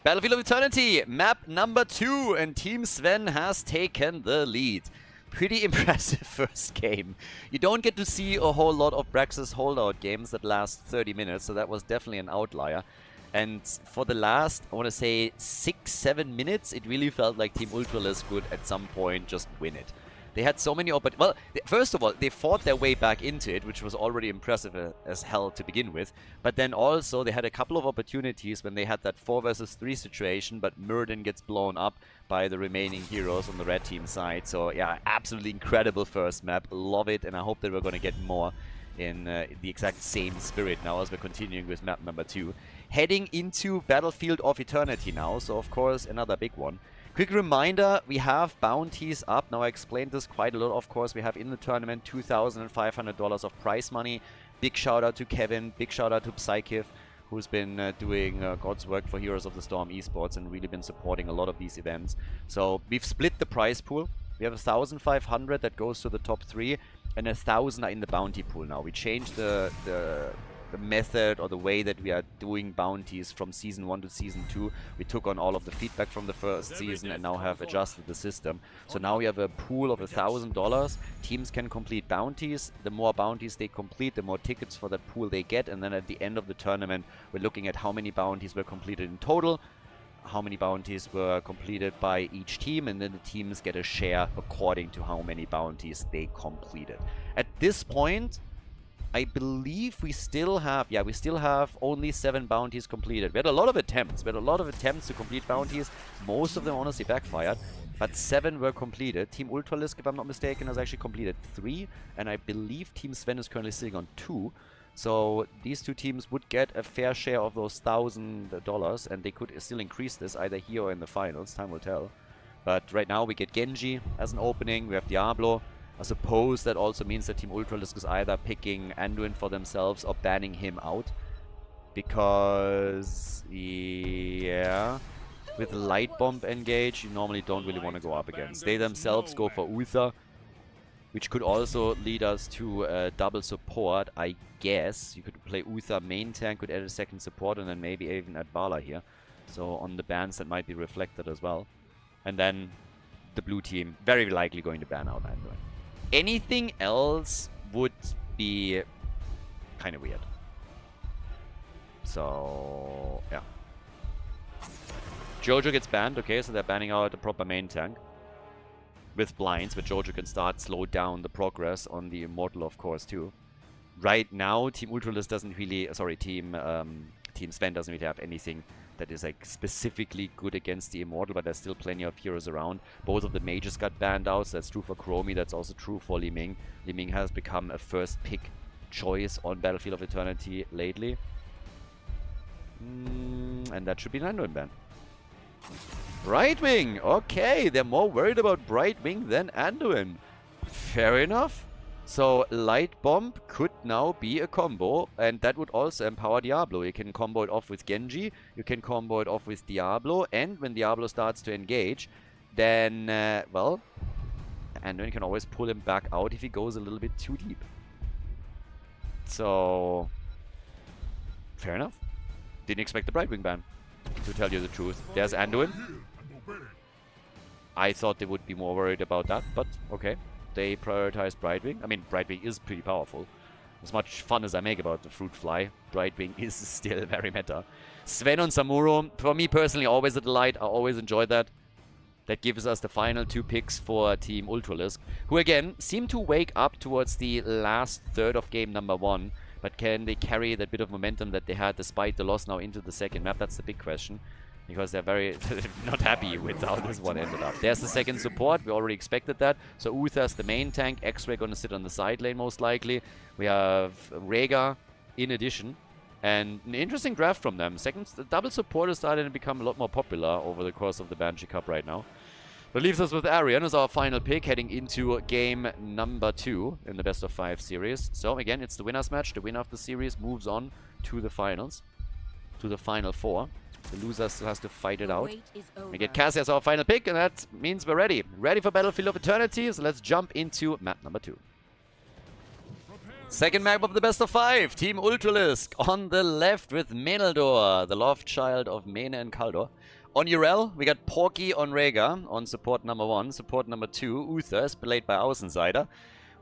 Battlefield of Eternity, map number 2, and Team Sven has taken the lead. Pretty impressive first game. You don't get to see a whole lot of Braxis holdout games that last 30 minutes, so that was definitely an outlier. And for the last, I want to say, 6-7 minutes, it really felt like Team Ultralisk could at some point just win it. They had so many well, first of all, they fought their way back into it, which was already impressive as hell to begin with. But then also, they had a couple of opportunities when they had that 4 versus 3 situation, but Murden gets blown up by the remaining heroes on the red team side. So yeah, absolutely incredible first map. Love it, and I hope that we're going to get more in the exact same spirit now as we're continuing with map number 2. Heading into Battlefield of Eternity now, so of course another big one. Quick reminder, we have bounties up. Now I explained this quite a lot, of course. We have in the tournament $2,500 of prize money. Big shout out to Kevin, big shout out to Psychiv, who's been doing God's work for Heroes of the Storm Esports and really been supporting a lot of these events. So we've split the prize pool. We have 1,500 that goes to the top 3 and 1,000 are in the bounty pool now. We changed the method or the way that we are doing bounties from Season 1 to Season 2. We took on all of the feedback from the first season and now have adjusted the system. So now we have a pool of $1,000. Teams can complete bounties. The more bounties they complete, the more tickets for that pool they get. And then at the end of the tournament, we're looking at how many bounties were completed in total, how many bounties were completed by each team, and then the teams get a share according to how many bounties they completed. At this point, I believe we still have, we still have only 7 bounties completed. We had a lot of attempts. We had a lot of attempts to complete bounties. Most of them honestly backfired, but 7 were completed. Team Ultralisk, if I'm not mistaken, has actually completed 3, and I believe Team Sven is currently sitting on 2. So these 2 teams would get a fair share of those $1,000, and they could still increase this either here or in the finals. Time will tell. But right now we get Genji as an opening. We have Diablo. I suppose that also means that Team Ultralisk is either picking Anduin for themselves or banning him out. Because, yeah, with Light Bomb engage, you normally don't really want to go up against. They themselves go for Uther, which could also lead us to double support, I guess. You could play Uther main tank, could add a second support, and then maybe even add Vala here. So on the bans that might be reflected as well. And then the blue team very likely going to ban out Anduin. Anything else would be kind of weird. So, yeah. Jojo gets banned, okay, so they're banning out the proper main tank. With blinds, but Jojo can start slow down the progress on the Immortal, of course, too. Right now, Team Ultralisk doesn't really, Team Sven doesn't really have anything that is like specifically good against the Immortal, but there's still plenty of heroes around. Both of the mages got banned out, so that's true for Chromie, that's also true for Li Ming. Li Ming has become a first pick choice on Battlefield of Eternity lately. And that should be an Anduin ban. Brightwing! Okay, they're more worried about Brightwing than Anduin. Fair enough. So, Light Bomb could now be a combo, and that would also empower Diablo. You can combo it off with Genji, you can combo it off with Diablo, and when Diablo starts to engage, then, well, Anduin can always pull him back out if he goes a little bit too deep. So, fair enough. Didn't expect the Brightwing ban, to tell you the truth. There's Anduin. I thought they would be more worried about that, but okay. They prioritized Brightwing. I mean, Brightwing is pretty powerful. As much fun as I make about the fruit fly, Brightwing is still very meta. Sven on Samuro, for me personally, always a delight. I always enjoy that. That gives us the final 2 picks for Team Ultralisk, who again seem to wake up towards the last third of game number 1. But can they carry that bit of momentum that they had despite the loss now into the second map? That's the big question. Because they're very not happy with how this one ended up. There's the second support. We already expected that. So Uther's the main tank. X-Ray going to sit on the side lane most likely. We have Rhaegar in addition. And an interesting draft from them. The double support is starting to become a lot more popular over the course of the Banshee Cup right now. That leaves us with Arian as our final pick, heading into game number 2 in the best of 5 series. So again, it's the winner's match. The winner of the series moves on to the finals, to the final 4. The loser still has to fight it out. We get Cassie as our final pick, and that means we're ready. Ready for Battlefield of Eternity, so let's jump into map number 2. Second map of the best of 5. Team Ultralisk on the left with Menaldor, the love child of Mene and Khaldor. On Urel, we got Porky on Rhaegar on support number 1. Support number 2, Uther, played by Außenseiter.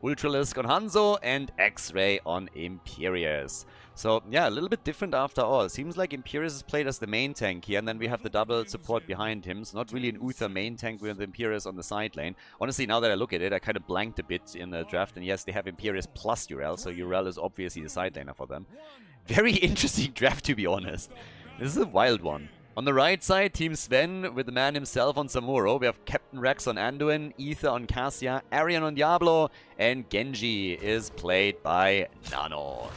Ultralisk on Hanzo, and X-Ray on Imperius. So, yeah, a little bit different after all. Seems like Imperius is played as the main tank here, and then we have the double support behind him. So not really an Uther main tank with Imperius on the side lane. Honestly, now that I look at it, I kind of blanked a bit in the draft. And yes, they have Imperius plus Urel, so Urel is obviously the side laner for them. Very interesting draft, to be honest. This is a wild one. On the right side, Team Sven with the man himself on Samuro. We have Captain Rex on Anduin, Aether on Cassia, Arian on Diablo, and Genji is played by Nano.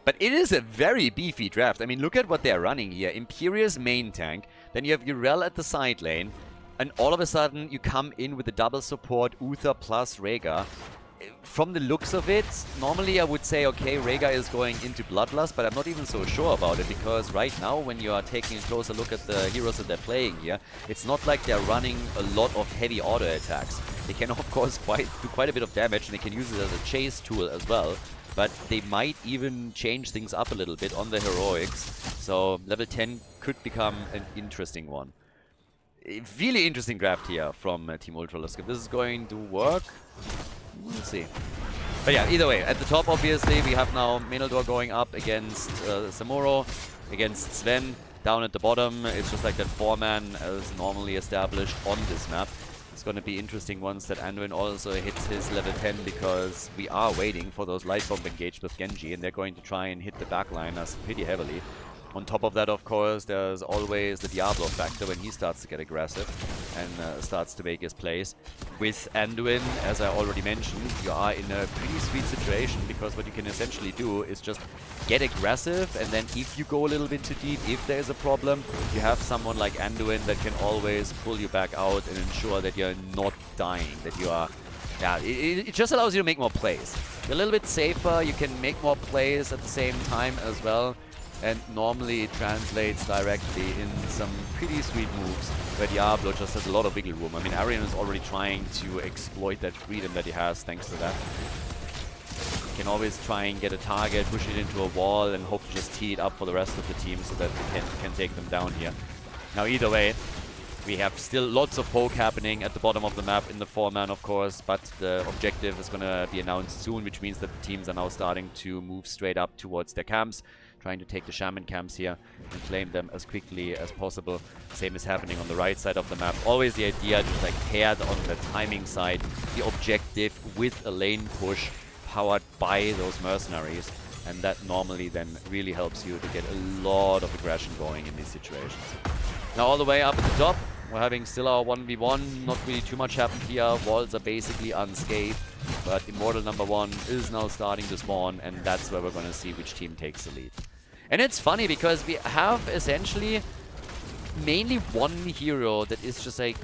But it is a very beefy draft. I mean, look at what they're running here. Imperius main tank, then you have Urel at the side lane, and all of a sudden you come in with the double support Uther plus Rhaegar. From the looks of it, normally I would say, okay, Rhaegar is going into Bloodlust, but I'm not even so sure about it, because right now, when you are taking a closer look at the heroes that they're playing here, it's not like they're running a lot of heavy auto attacks. They can, of course, do quite a bit of damage, and they can use it as a chase tool as well. But they might even change things up a little bit on the heroics. So level 10 could become an interesting one. A really interesting draft here from Team Ultralisk. If this is going to work, we'll see. But yeah, either way, at the top, obviously, we have now Menaldor going up against Samuro, against Sven. Down at the bottom, it's just like that 4-man as normally established on this map. It's going to be interesting once that Anduin also hits his level 10, because we are waiting for those light bomb engaged with Genji, and they're going to try and hit the backliners pretty heavily. On top of that, of course, there's always the Diablo factor when he starts to get aggressive and starts to make his plays. With Anduin, as I already mentioned, you are in a pretty sweet situation, because what you can essentially do is just get aggressive, and then if you go a little bit too deep, if there's a problem, you have someone like Anduin that can always pull you back out and ensure that you're not dying, that you are... Yeah, it just allows you to make more plays. You're a little bit safer, you can make more plays at the same time as well. And normally it translates directly in some pretty sweet moves where Diablo just has a lot of wiggle room. I mean, Arian is already trying to exploit that freedom that he has thanks to that. You can always try and get a target, push it into a wall, and hope to just tee it up for the rest of the team so that we can take them down here. Now, either way, we have still lots of poke happening at the bottom of the map in the 4-man, of course, but the objective is going to be announced soon, which means that the teams are now starting to move straight up towards their camps, trying to take the shaman camps here and claim them as quickly as possible. Same is happening on the right side of the map. Always the idea, just like paired on the timing side, the objective with a lane push powered by those mercenaries. And that normally then really helps you to get a lot of aggression going in these situations. Now all the way up at the top, we're having still our 1v1. Not really too much happened here. Walls are basically unscathed. But Immortal number 1 is now starting to spawn, and that's where we're going to see which team takes the lead. And it's funny because we have essentially mainly one hero that is just like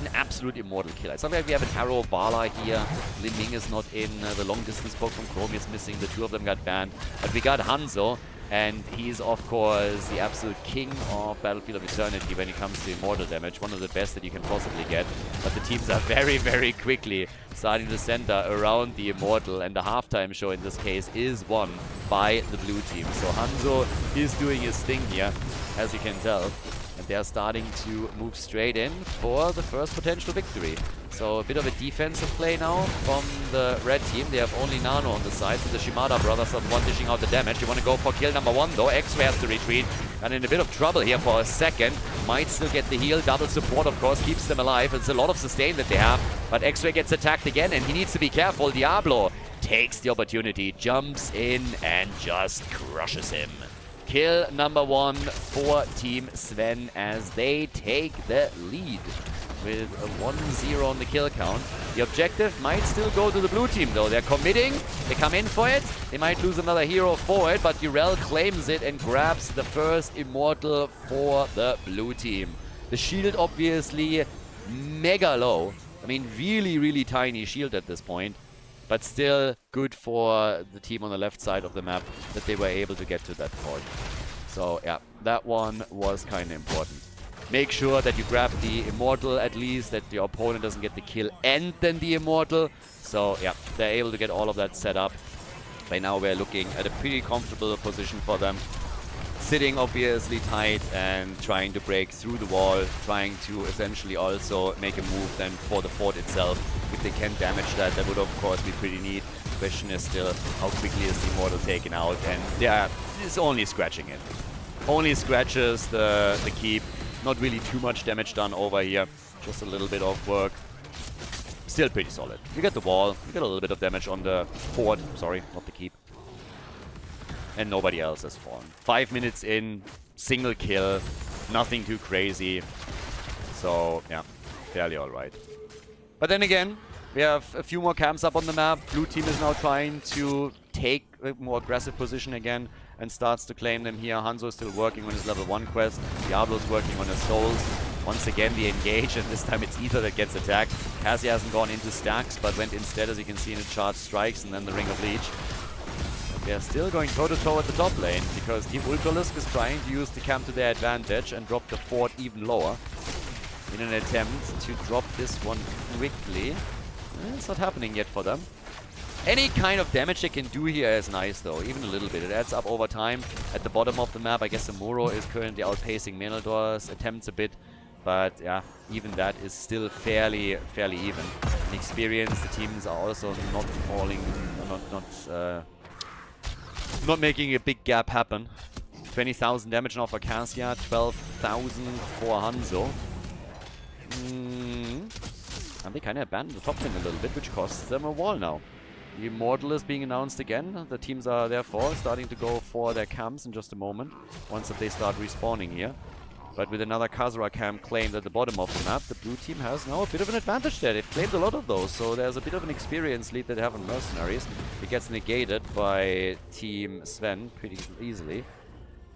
an absolute immortal killer. It's not like we have an Arrow Vala here. Lin Ming is not in. The long distance poke from Chromie is missing. The 2 of them got banned. But we got Hanzo. And he's, of course, the absolute king of Battlefield of Eternity when it comes to immortal damage. One of the best that you can possibly get. But the teams are very, very quickly starting to center around the immortal. And the halftime show in this case is won by the blue team. So Hanzo is doing his thing here, as you can tell. And they are starting to move straight in for the first potential victory. So a bit of a defensive play now from the red team. They have only Nano on the side, so the Shimada brothers are the one dishing out the damage. They want to go for kill number 1 though. X-Ray has to retreat, and in a bit of trouble here for a second. Might still get the heal. Double support, of course, keeps them alive. It's a lot of sustain that they have, but X-Ray gets attacked again, and he needs to be careful. Diablo takes the opportunity, jumps in, and just crushes him. Kill number 1 for Team Sven as they take the lead with a 1-0 on the kill count. The objective might still go to the blue team though. They're committing, they come in for it. They might lose another hero for it, but Durell claims it and grabs the first immortal for the blue team. The shield obviously mega low. I mean, really tiny shield at this point, but still good for the team on the left side of the map that they were able to get to that point. So yeah, that one was kind of important. Make sure that you grab the Immortal at least, that your opponent doesn't get the kill and then the Immortal. So yeah, they're able to get all of that set up. By now we're looking at a pretty comfortable position for them. Sitting obviously tight and trying to break through the wall, trying to essentially also make a move then for the fort itself. If they can damage that, that would of course be pretty neat. The question is still, how quickly is the Immortal taken out? And yeah, it's only scratching it. Only scratches the keep. Not really too much damage done over here. Just a little bit of work. Still pretty solid. You get the wall. You get a little bit of damage on the fort. Sorry, not the keep. And nobody else has fallen. 5 minutes in. Single kill. Nothing too crazy. So, yeah. Fairly alright. But then again, we have a few more camps up on the map. Blue team is now trying to take a more aggressive position again and starts to claim them here. Hanzo is still working on his level 1 quest. Diablo's working on his souls. Once again, they engage, and this time it's Ether that gets attacked. Cassia hasn't gone into stacks, but went instead, as you can see, in the charged strikes and then the Ring of Leech. But they are still going toe-to-toe at the top lane, because Team Ultralisk is trying to use the camp to their advantage and drop the fort even lower in an attempt to drop this one quickly. It's not happening yet for them. Any kind of damage they can do here is nice though, even a little bit. It adds up over time. At the bottom of the map, I guess the Muro is currently outpacing Menelor's attempts a bit. But yeah, even that is still fairly even. In experience, the teams are also not falling, not making a big gap happen. 20,000 damage now for Cassia, 12,000 for Hanzo. And they kind of abandoned the top lane a little bit, which costs them a wall now. The Immortal is being announced again. The teams are therefore starting to go for their camps in just a moment, once that they start respawning here. But with another Khaldor camp claimed at the bottom of the map, the blue team has now a bit of an advantage there. They've claimed a lot of those, so there's a bit of an experience lead that they have on Mercenaries. It gets negated by Team Sven pretty easily.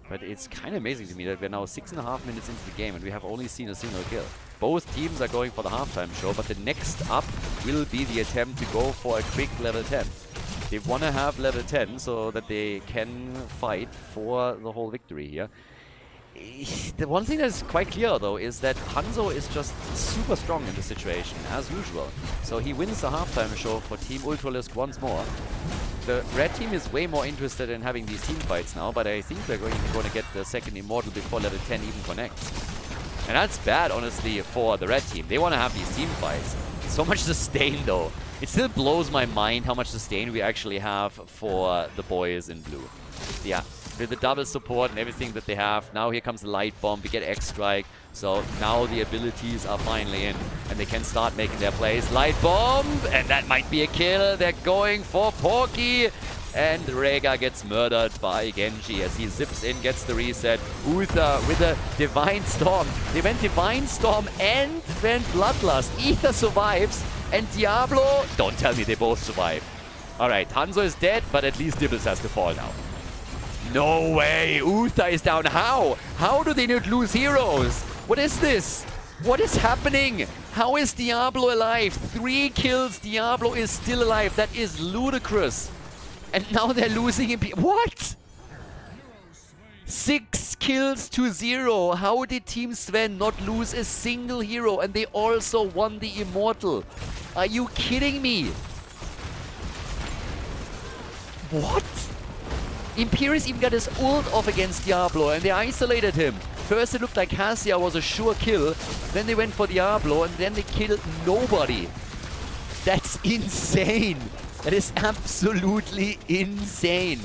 But it's kind of amazing to me that we're now 6.5 minutes into the game and we have only seen a single kill. Both teams are going for the halftime show, but the next up will be the attempt to go for a quick level 10. They want to have level 10 so that they can fight for the whole victory here. The one thing that is quite clear though is that Hanzo is just super strong in this situation, as usual. So he wins the halftime show for Team Ultralisk once more. The red team is way more interested in having these team fights now, but I think they're going to get the second Immortal before level 10 even connects. And that's bad, honestly, for the red team. They want to have these team fights. So much sustain, though. It still blows my mind how much sustain we actually have for the boys in blue. Yeah, with the double support and everything that they have. Now here comes the Light Bomb. We get X-Strike. So now the abilities are finally in, and they can start making their plays. Light Bomb, and that might be a kill. They're going for Porky. And Rega gets murdered by Genji as he zips in, gets the reset. Uther with a Divine Storm. They went Divine Storm and went Bloodlust. Ether survives, and Diablo... Don't tell me they both survive. Alright, Hanzo is dead, but at least Dibbles has to fall now. No way! Uther is down. How? How do they not lose heroes? What is this? What is happening? How is Diablo alive? 3 kills, Diablo is still alive. That is ludicrous. And now they're losing in... What? 6 kills to 0. How did Team Sven not lose a single hero? And they also won the Immortal. Are you kidding me? What? Imperius even got his ult off against Diablo and they isolated him. First it looked like Cassia was a sure kill, then they went for Diablo and then they killed nobody. That's insane. That is absolutely insane.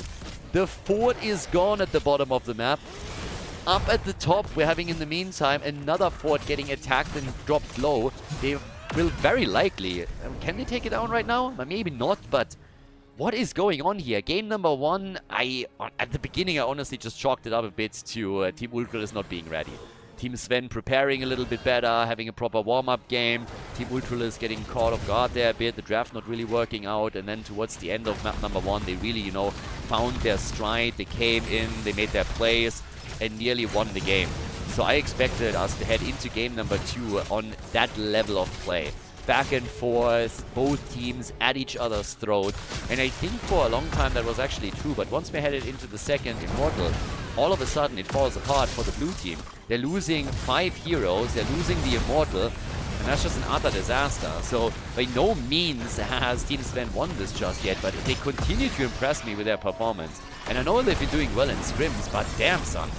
The fort is gone at the bottom of the map. Up at the top, we're having in the meantime another fort getting attacked and dropped low. They will very likely... can they take it down right now? Maybe not, but... what is going on here? Game number 1, at the beginning I honestly just chalked it up a bit to Team Ultralisk not being ready. Team Sven preparing a little bit better, having a proper warm-up game. Team Ultralisk getting caught off guard there a bit, the draft not really working out, and then towards the end of map number 1, they really, you know, found their stride, they came in, they made their plays, and nearly won the game. So I expected us to head into game number 2 on that level of play. Back and forth, both teams at each other's throat. And I think for a long time that was actually true, but once we headed into the second Immortal, all of a sudden it falls apart for the blue team. They're losing 5 heroes, they're losing the Immortal, and that's just an utter disaster. So by no means has Team Sven won this just yet, but they continue to impress me with their performance. And I know they've been doing well in scrims, but damn son.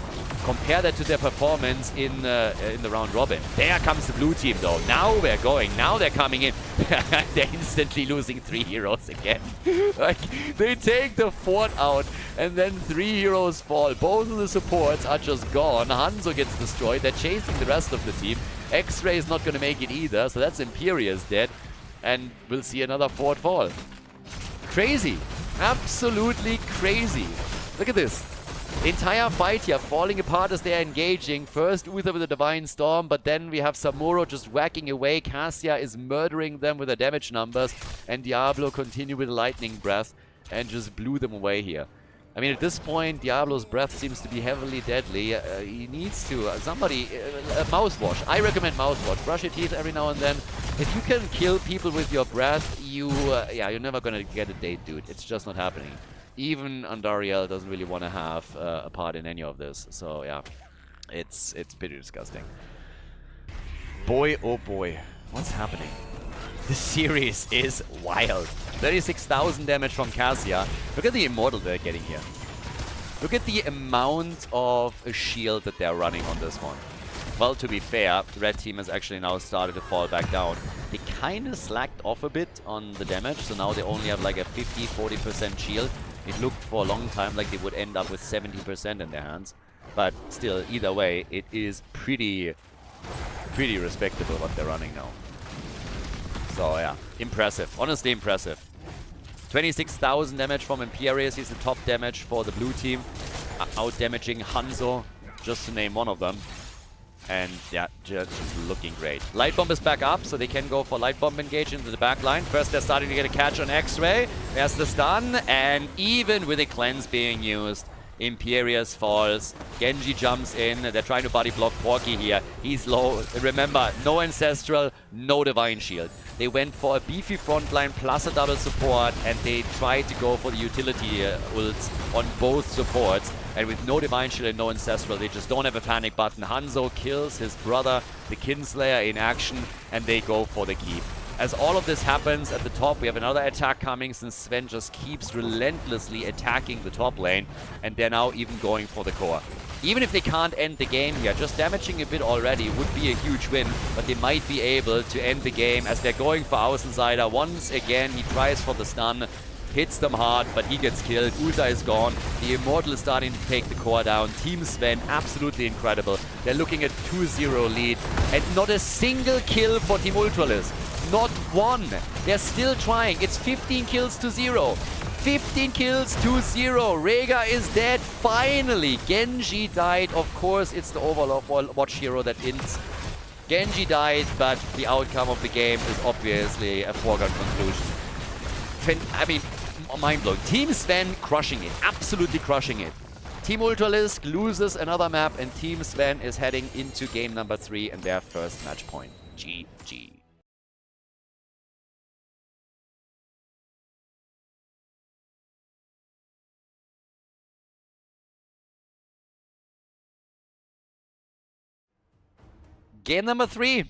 Compare that to their performance in the round robin. There comes the blue team though. Now we're going. Now they're coming in. They're instantly losing 3 heroes again. Like, they take the fort out and then 3 heroes fall. Both of the supports are just gone. Hanzo gets destroyed. They're chasing the rest of the team. X-Ray is not going to make it either. So that's Imperius dead. And we'll see another fort fall. Crazy. Absolutely crazy. Look at this. The entire fight here falling apart as they are engaging. First Uther with a Divine Storm, but then we have Samuro just whacking away. Cassia is murdering them with the damage numbers, and Diablo continue with Lightning Breath and just blew them away here. I mean, at this point, Diablo's breath seems to be heavily deadly. He needs to... somebody... mouthwash. I recommend mouthwash. Brush your teeth every now and then. If you can kill people with your breath, you... yeah, you're never gonna get a date, dude. It's just not happening. Even Andariel doesn't really want to have a part in any of this. So, yeah. It's pretty disgusting. Boy, oh boy. What's happening? This series is wild. 36,000 damage from Cassia. Look at the Immortal they're getting here. Look at the amount of a shield that they're running on this one. Well, to be fair, the red team has actually now started to fall back down. They kind of slacked off a bit on the damage, so now they only have like a 50-40% shield. It looked for a long time like they would end up with 70% in their hands. But still, either way, it is pretty respectable what they're running now. So yeah, impressive. Honestly impressive. 26,000 damage from Imperius. He's the top damage for the blue team. Out-damaging Hanzo, just to name one of them. And yeah, just looking great. Light Bomb is back up, so they can go for Light Bomb engage into the back line. First, they're starting to get a catch on X-Ray. There's the stun, and even with a cleanse being used, Imperius falls. Genji jumps in. They're trying to body block Porky here. He's low. Remember, no Ancestral, no Divine Shield. They went for a beefy frontline plus a double support, and they tried to go for the utility ults on both supports. And with no Divine Shield and no Ancestral, they just don't have a panic button. Hanzo kills his brother, the Kinslayer, in action, and they go for the keep. As all of this happens, at the top, we have another attack coming, since Sven just keeps relentlessly attacking the top lane, and they're now even going for the core. Even if they can't end the game here, just damaging a bit already would be a huge win, but they might be able to end the game as they're going for Außenseiter. Once again, he tries for the stun, hits them hard, but he gets killed. Ulta is gone. The Immortal is starting to take the core down. Team Sven, absolutely incredible. They're looking at 2-0 lead, and not a single kill for Team Ultralisk. Not one. They're still trying. It's 15 kills to 0. 15 kills to 0. Rega is dead. Finally, Genji died. Of course, it's the Overwatch hero that ends. Genji died, but the outcome of the game is obviously a foregone conclusion. I mean, mind-blowing. Team Sven crushing it. Absolutely crushing it. Team Ultralisk loses another map, and Team Sven is heading into game number 3 and their first match point. GG. Game number 3.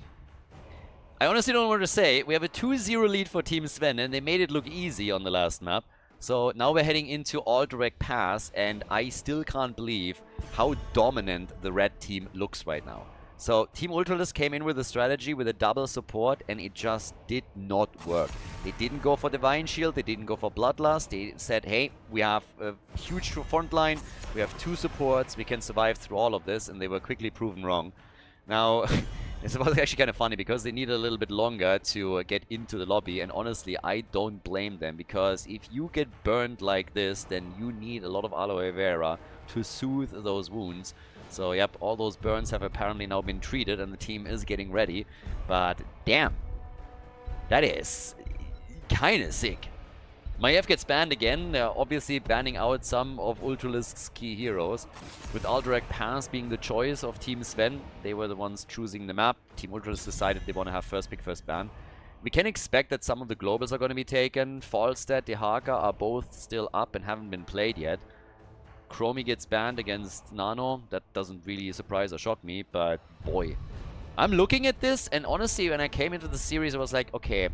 I honestly don't know what to say. We have a 2-0 lead for Team Sven, and they made it look easy on the last map. So now we're heading into all direct pass, and I still can't believe how dominant the red team looks right now. So Team Ultralisk came in with a strategy with a double support, and it just did not work. They didn't go for Divine Shield, they didn't go for Bloodlust. They said, hey, we have a huge front line, we have 2 supports, we can survive through all of this, and they were quickly proven wrong. Now, it was actually kind of funny because they needed a little bit longer to get into the lobby, and honestly, I don't blame them, because if you get burned like this, then you need a lot of aloe vera to soothe those wounds. So, yep, all those burns have apparently now been treated, and the team is getting ready. But, damn, that is kind of sick. Maiev gets banned again. They're obviously banning out some of Ultralisk's key heroes. With all direct pass being the choice of Team Sven, they were the ones choosing the map. Team Ultralisk decided they want to have first pick, first ban. We can expect that some of the globals are going to be taken. Falstad, Dehaka are both still up and haven't been played yet. Chromie gets banned against Nano. That doesn't really surprise or shock me, but boy. I'm looking at this, and honestly, when I came into the series, I was like, okay,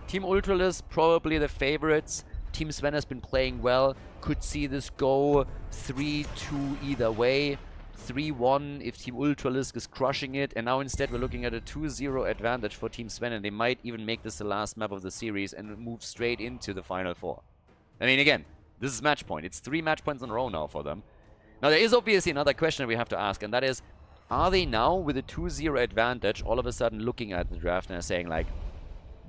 Team Ultralisk, probably the favorites. Team Sven has been playing well. Could see this go 3-2 either way. 3-1 if Team Ultralisk is crushing it. And now instead we're looking at a 2-0 advantage for Team Sven, and they might even make this the last map of the series and move straight into the Final Four. I mean, again, this is match point. It's 3 match points in a row now for them. Now there is obviously another question we have to ask, and that is, are they now with a 2-0 advantage all of a sudden looking at the draft and saying like,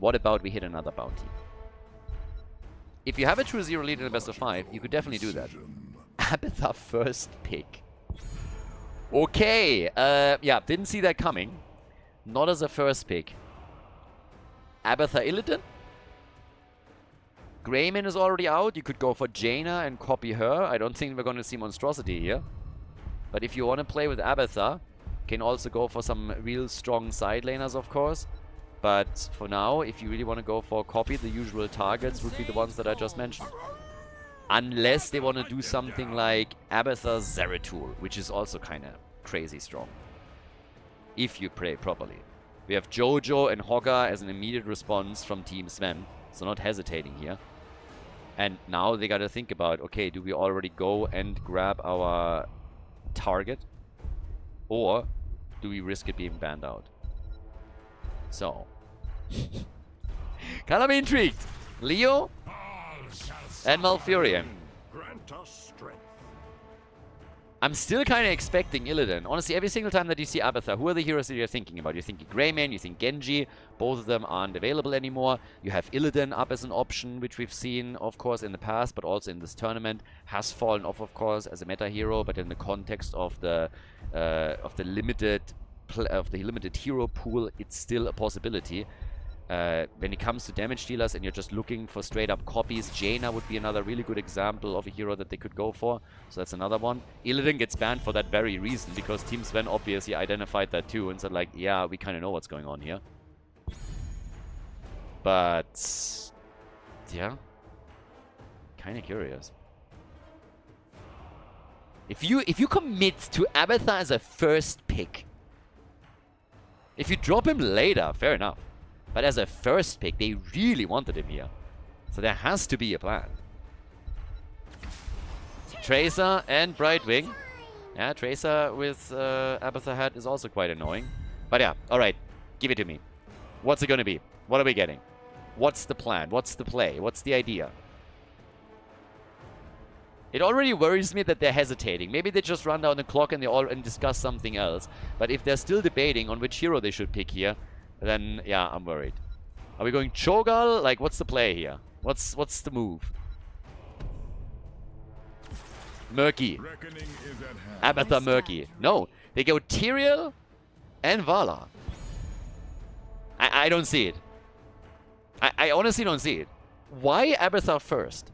what about we hit another bounty? If you have a 2-0 lead in a best of 5, you could definitely do that. Abathar first pick. Okay, yeah, didn't see that coming. Not as a first pick. Abathar Illidan? Greyman is already out. You could go for Jaina and copy her. I don't think we're going to see Monstrosity here. But if you want to play with Abathar, can also go for some real strong side laners, of course. But for now, if you really want to go for copy, the usual targets would be the ones that I just mentioned. Unless they want to do something like Abathar Zeratul, which is also kind of crazy strong. If you play properly. We have Jojo and Hogga as an immediate response from Team Sven. So not hesitating here. And now they got to think about, okay, do we already go and grab our target? Or do we risk it being banned out? So. Kind of intrigued. Leo and Malfurion. I'm still kind of expecting Illidan. Honestly, every single time that you see Abathar, who are the heroes that you're thinking about? You're thinking Greyman, you think Genji. Both of them aren't available anymore. You have Illidan up as an option, which we've seen, of course, in the past, but also in this tournament. Has fallen off, of course, as a meta hero, but in the context of the limited hero pool, it's still a possibility. When it comes to damage dealers and you're just looking for straight up copies, Jaina would be another really good example of a hero that they could go for. So that's another one. Illidan gets banned for that very reason, because Team Sven obviously identified that too and said like, yeah, we kind of know what's going on here. But yeah, kind of curious. If you commit to Abathar as a first pick, if you drop him later, fair enough. But as a first pick, they really wanted him here. So there has to be a plan. Tracer and Brightwing. Yeah, Tracer with Abathar hat is also quite annoying. But yeah, alright. Give it to me. What's it going to be? What are we getting? What's the plan? What's the play? What's the idea? It already worries me that they're hesitating. Maybe they just run down the clock and they discuss something else. But if they're still debating on which hero they should pick here, then yeah, I'm worried. Are we going Cho'Gall? Like, what's the play here? What's the move? Murky. Abathar Murky. No, they go Tyrael and Vala. I don't see it. I honestly don't see it. Why Abathar first?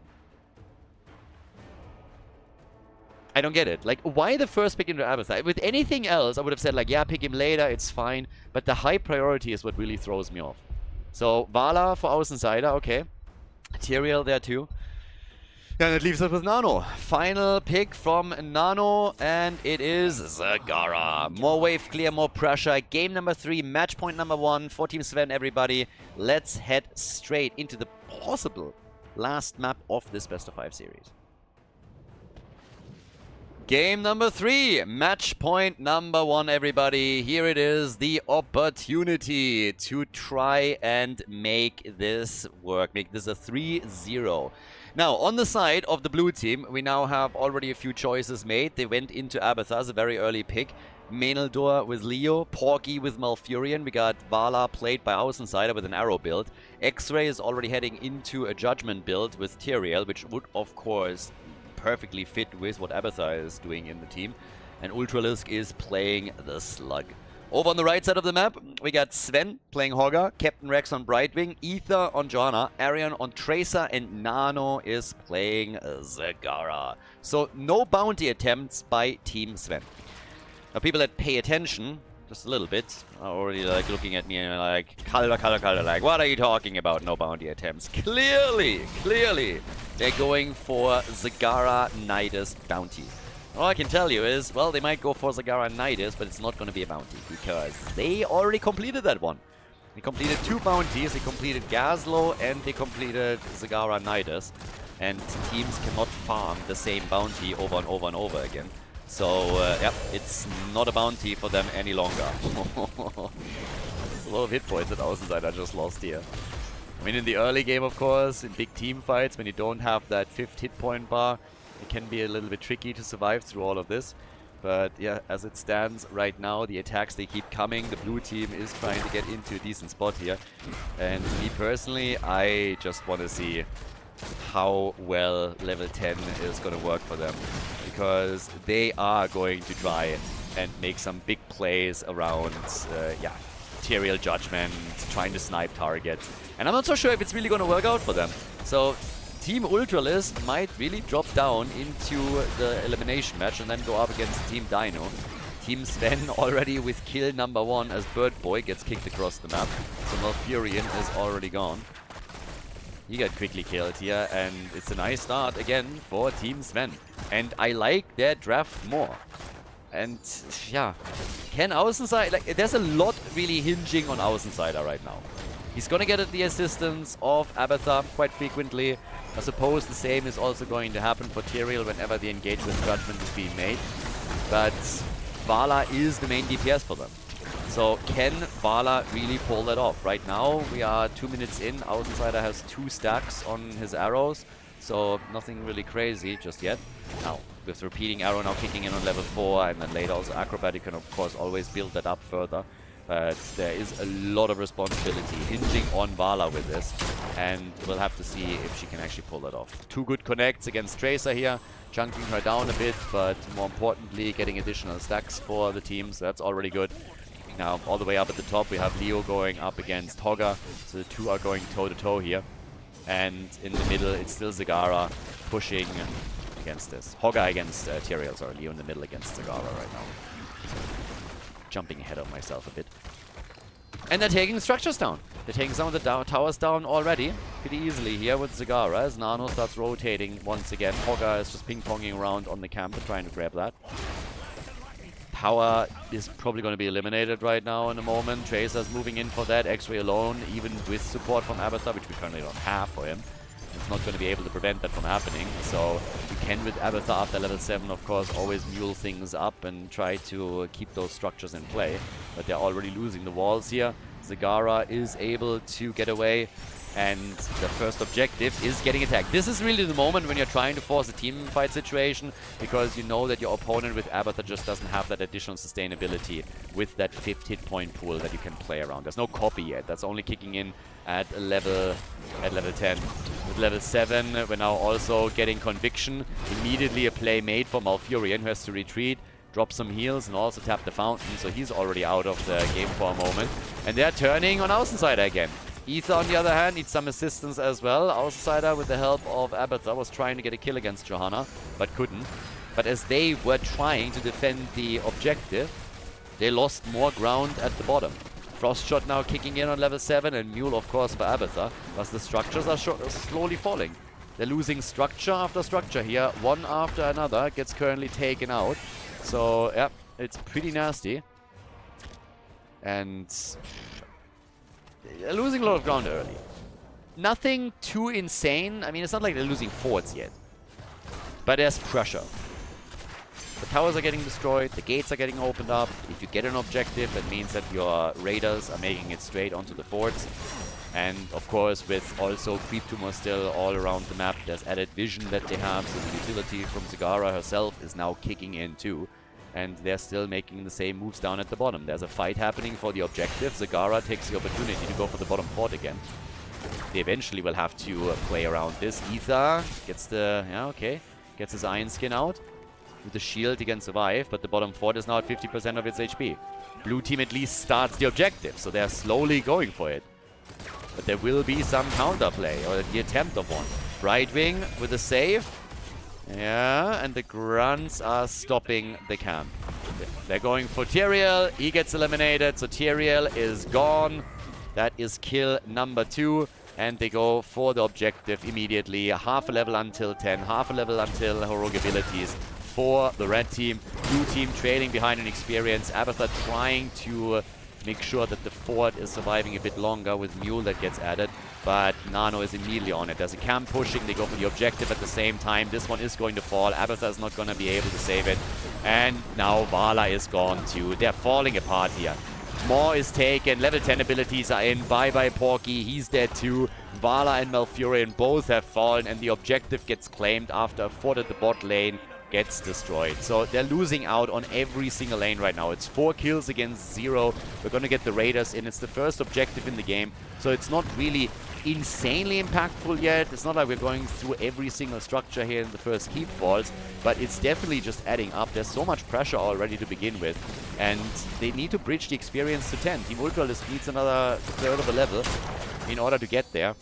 I don't get it. Like, why the first pick into Abathar? With anything else, I would have said, like, yeah, pick him later, it's fine. But the high priority is what really throws me off. So, Vala for Außenseiter, okay. Tyrael there too. And it leaves us with Nano. Final pick from Nano, and it is Zagara. More wave clear, more pressure. Game number 3, match point number 1 for Team Sven, everybody. Let's head straight into the possible last map of this best of 5 series. Game number 3, match point number 1, everybody. Here it is, the opportunity to try and make this work, make this a 3-0. Now, on the side of the blue team, we now have already a few choices made. They went into Abathur as a very early pick. Menel'dor with Leo, Porgy with Malfurion. We got Vala played by Außenseiter with an arrow build. X-Ray is already heading into a Judgment build with Tyrael, which would, of course, perfectly fit with what Abathur is doing in the team. And Ultralisk is playing the Slug. Over on the right side of the map, we got Sven playing Hogger, Captain Rex on Brightwing, Ether on Johanna, Arion on Tracer, and Nano is playing Zagara. So no bounty attempts by Team Sven. Now people that pay attention, just a little bit, are already like looking at me and like, Khaldor, like, what are you talking about? No bounty attempts. Clearly, they're going for Zagara Nidus bounty. All I can tell you is, well, they might go for Zagara Nidus, but it's not going to be a bounty, because they already completed that one. They completed 2 bounties, they completed Gazlo, and they completed Zagara Nidus. And teams cannot farm the same bounty over and over and over again. So, yep, it's not a bounty for them any longer. There's a lot of hit points that Außenseiter just lost here. I mean, in the early game, of course, in big team fights, when you don't have that 5th hit point bar, it can be a little bit tricky to survive through all of this. But yeah, as it stands right now, the attacks, they keep coming. The blue team is trying to get into a decent spot here. And me personally, I just want to see how well level 10 is going to work for them. Because they are going to try and make some big plays around, yeah, Tyrael Judgment, trying to snipe targets. And I'm not so sure if it's really going to work out for them. So Team Ultralisk might really drop down into the elimination match and then go up against Team Dino. Team Sven already with kill number 1 as Bird Boy gets kicked across the map. So Malfurion is already gone. He got quickly killed here, and it's a nice start again for Team Sven. And I like their draft more. And yeah, can Außenseiter, like, there's a lot really hinging on Außenseiter right now. He's gonna get the assistance of Abathur quite frequently. I suppose the same is also going to happen for Tyrael whenever the engagement judgment is being made. But Vala is the main DPS for them. So can Vala really pull that off? Right now we are 2 minutes in. Außenseiter has 2 stacks on his arrows. So nothing really crazy just yet. Now, with repeating arrow now kicking in on level 4, and then later also acrobat, you can of course always build that up further. But there is a lot of responsibility hinging on Vala with this, and we'll have to see if she can actually pull that off. 2 good connects against Tracer here, chunking her down a bit, but more importantly getting additional stacks for the team, so that's already good. Now, all the way up at the top, we have Leo going up against Hogger, so the 2 are going toe-to-toe here. And in the middle, it's still Zagara pushing against this. Hogger against Tyrael, sorry, Leo in the middle against Zagara right now. Jumping ahead of myself a bit. And they're taking structures down. They're taking some of the towers down already, pretty easily here with Zagara, as Nano starts rotating once again. Hogger is just ping-ponging around on the camp and trying to grab that. Power is probably going to be eliminated right now in a moment. Tracer's moving in for that. X-Ray alone, even with support from Abathur, which we currently don't have for him. It's not going to be able to prevent that from happening. So you can, with Abathur after level 7, of course, always mule things up and try to keep those structures in play. But they're already losing the walls here. Zagara is able to get away. And the first objective is getting attacked. This is really the moment when you're trying to force a team fight situation, because you know that your opponent with Abathur just doesn't have that additional sustainability with that 5th hit point pool that you can play around. There's no copy yet. That's only kicking in at level 10. With level 7, we're now also getting Conviction. Immediately a play made for Malfurion, who has to retreat, drop some heals, and also tap the fountain. So he's already out of the game for a moment. And they're turning on Außenseiter again. Ether, on the other hand, needs some assistance as well. Außenseiter, with the help of Abathur, was trying to get a kill against Johanna, but couldn't. But as they were trying to defend the objective, they lost more ground at the bottom. Frostshot now kicking in on level 7, and Mule, of course, for Abathur, but the structures are slowly falling. They're losing structure after structure here. One after another gets currently taken out. So, yeah, it's pretty nasty. And they're losing a lot of ground early. Nothing too insane. I mean, it's not like they're losing forts yet. But there's pressure. The towers are getting destroyed, the gates are getting opened up. If you get an objective, that means that your raiders are making it straight onto the forts. And of course, with also creep tumor still all around the map, there's added vision that they have, so the utility from Zagara herself is now kicking in too. And they're still making the same moves down at the bottom. There's a fight happening for the objective. Zagara takes the opportunity to go for the bottom fort again. They eventually will have to play around this. Ether gets the... yeah, okay. Gets his iron skin out. With the shield, he can survive, but the bottom fort is now at 50% of its HP. Blue team at least starts the objective, so they're slowly going for it. But there will be some counterplay, or the attempt of one. Brightwing with a save. Yeah, and the grunts are stopping the camp. They're going for Tyrael. He gets eliminated, so Tyrael is gone. That is kill number 2. And they go for the objective immediately. Half a level until 10, half a level until heroic abilities for the red team. Blue team trailing behind in experience. Abathur trying to make sure that the fort is surviving a bit longer with Mule that gets added. But Nano is immediately on it. There's a camp pushing. They go for the objective at the same time. This one is going to fall. Abathur is not going to be able to save it. And now Vala is gone too. They're falling apart here. Maw is taken. Level 10 abilities are in. Bye-bye Porky. He's dead too. Vala and Malfurion both have fallen. And the objective gets claimed after a fort at the bot lane gets destroyed. So they're losing out on every single lane right now. It's 4 kills against 0. We're going to get the Raiders in. It's the first objective in the game. So it's not really insanely impactful yet. It's not like we're going through every single structure here in the first keep falls, but it's definitely just adding up. There's so much pressure already to begin with, and they need to bridge the experience to 10. Team Ultralisk needs another third of a level in order to get there,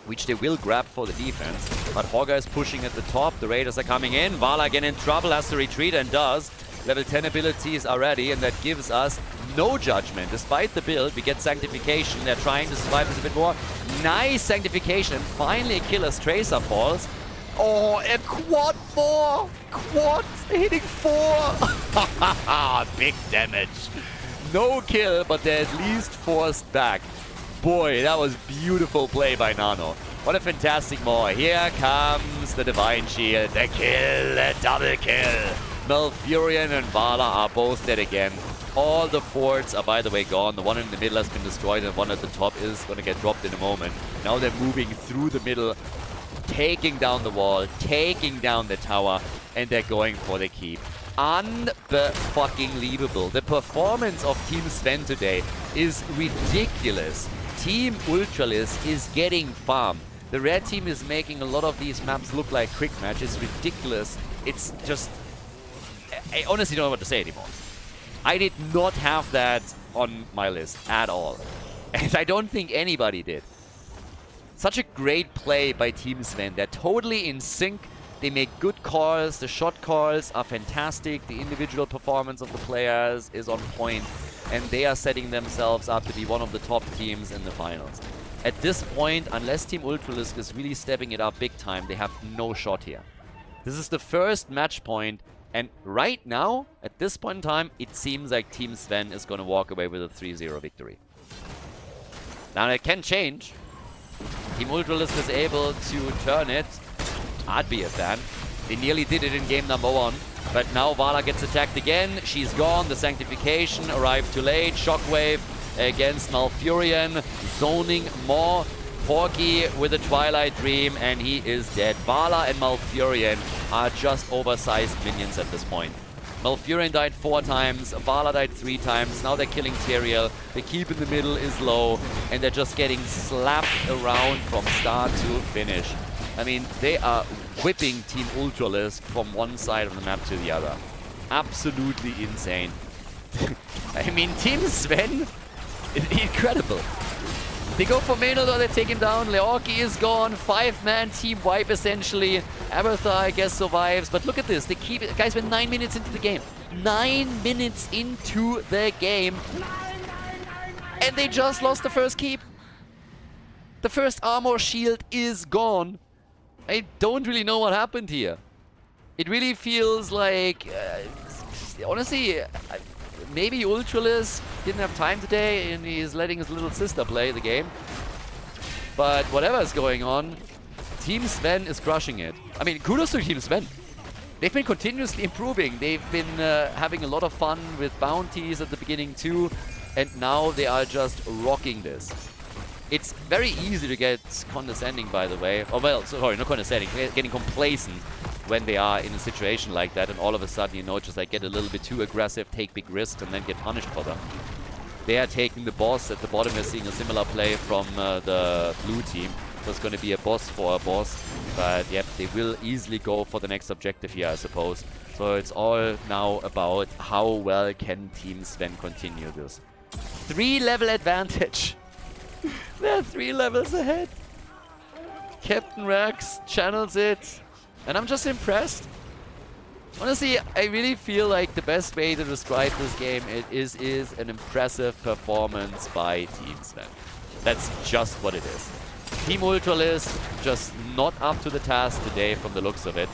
which they will grab for the defense. But Hogger is pushing at the top. The Raiders are coming in. Vala again in trouble, has to retreat and does. Level 10 abilities are ready, and that gives us no judgment. Despite the build, we get Sanctification. They're trying to survive this a bit more. Nice Sanctification, and finally a kill as Tracer falls. Oh, a quad 4! Quad hitting 4! Big damage. No kill, but they're at least forced back. Boy, that was beautiful play by Nano. What a fantastic Maw. Here comes the Divine Shield. The kill, the double kill. Malfurion and Vala are both dead again. All the forts are, by the way, gone. The one in the middle has been destroyed, and one at the top is going to get dropped in a moment. Now they're moving through the middle, taking down the wall, taking down the tower, and they're going for the keep. Unfucking-leavable. The performance of Team Sven today is ridiculous. Team Ultralisk is getting farmed. The red team is making a lot of these maps look like quick match. It's ridiculous. It's just... I honestly don't know what to say anymore. I did not have that on my list at all. And I don't think anybody did. Such a great play by Team Sven. They're totally in sync. They make good calls. The shot calls are fantastic. The individual performance of the players is on point. And they are setting themselves up to be one of the top teams in the finals. At this point, unless Team Ultralisk is really stepping it up big time, they have no shot here. This is the first match point. And right now, at this point in time, it seems like Team Sven is going to walk away with a 3-0 victory. Now, it can change. Team Ultralisk is able to turn it. I'd be a fan. They nearly did it in game number 1. But now Vala gets attacked again. She's gone. The Sanctification arrived too late. Shockwave against Malfurion. Zoning more. Porky with a Twilight Dream, and he is dead. Vala and Malfurion are just oversized minions at this point. Malfurion died 4 times, Vala died 3 times, now they're killing Tyrael. The keep in the middle is low, and they're just getting slapped around from start to finish. I mean, they are whipping Team Ultralisk from one side of the map to the other. Absolutely insane. I mean, Team Sven, incredible. They go for Maynardor, they take him down. Leorki is gone. 5-man team wipe, essentially. Abathur, I guess, survives. But look at this. They keep it. Guys, we're 9 minutes into the game. 9 minutes into the game. And they just lost the first keep. The first armor shield is gone. I don't really know what happened here. It really feels like... honestly... maybe Ultralisk didn't have time today and he's letting his little sister play the game. But whatever is going on, Team Sven is crushing it. I mean, kudos to Team Sven. They've been continuously improving. They've been having a lot of fun with bounties at the beginning too. And now they are just rocking this. It's very easy to get condescending, by the way. Oh, well, sorry, not condescending. Getting complacent when they are in a situation like that. And all of a sudden, you know, just like get a little bit too aggressive, take big risks, and then get punished for them. They are taking the boss. At the bottom, we're seeing a similar play from the blue team. So it's going to be a boss for a boss. But yep, they will easily go for the next objective here, I suppose. So it's all now about how well can Team Sven continue this. 3-level advantage. They're 3 levels ahead. Captain Rex channels it. And I'm just impressed. Honestly, I really feel like the best way to describe this game is an impressive performance by Team Sven. That's just what it is. Team Ultralisk just not up to the task today from the looks of it.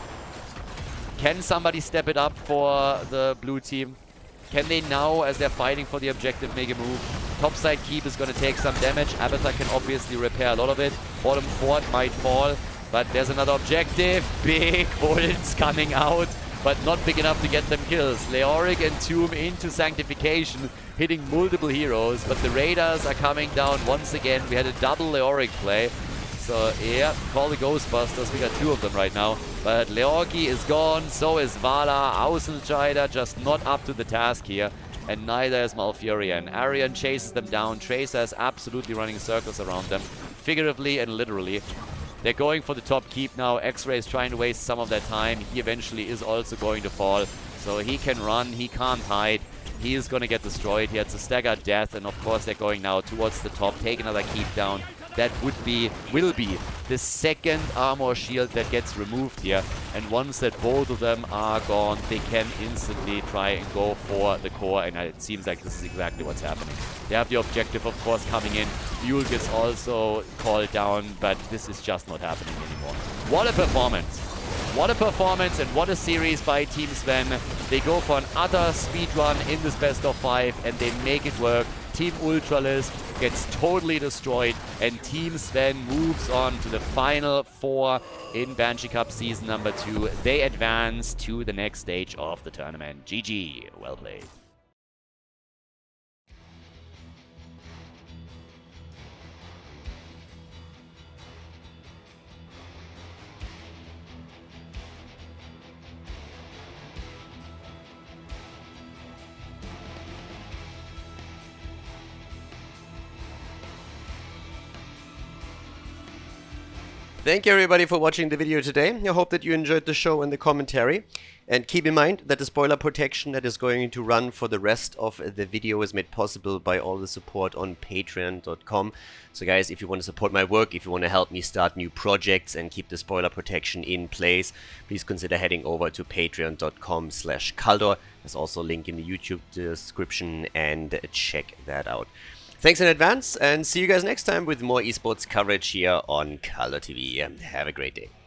Can somebody step it up for the blue team? Can they now, as they're fighting for the objective, make a move? Topside keep is going to take some damage. Abathar can obviously repair a lot of it. Bottom fort might fall, but there's another objective. Big bullets coming out, but not big enough to get them kills. Leoric and Tomb into Sanctification, hitting multiple heroes, but the Raiders are coming down once again. We had a double Leoric play. So, yeah, call the Ghostbusters. We got 2 of them right now. But Leorki is gone, so is Vala. Außenscheider just not up to the task here. And neither is Malfurion. Arian chases them down. Tracer is absolutely running circles around them, figuratively and literally. They're going for the top keep now. X-Ray is trying to waste some of their time. He eventually is also going to fall. So he can run, he can't hide. He is going to get destroyed here. It's a staggered death, and of course they're going now towards the top. Take another keep down. That will be the second armor shield that gets removed here. And once that both of them are gone, they can instantly try and go for the core. And it seems like this is exactly what's happening. They have the objective, of course, coming in. Mule gets also called down, but this is just not happening anymore. What a performance! What a performance and what a series by Team Sven. They go for another speedrun in this best of 5 and they make it work. Team Ultralisk gets totally destroyed and Team Sven moves on to the final 4 in Banshee Cup season number 2. They advance to the next stage of the tournament. GG. Well played. Thank you everybody for watching the video today. I hope that you enjoyed the show and the commentary. And keep in mind that the spoiler protection that is going to run for the rest of the video is made possible by all the support on patreon.com. So guys, if you want to support my work, if you want to help me start new projects and keep the spoiler protection in place, please consider heading over to patreon.com/Khaldor. There's also a link in the YouTube description and check that out. Thanks in advance and see you guys next time with more esports coverage here on Khaldor TV. Have a great day.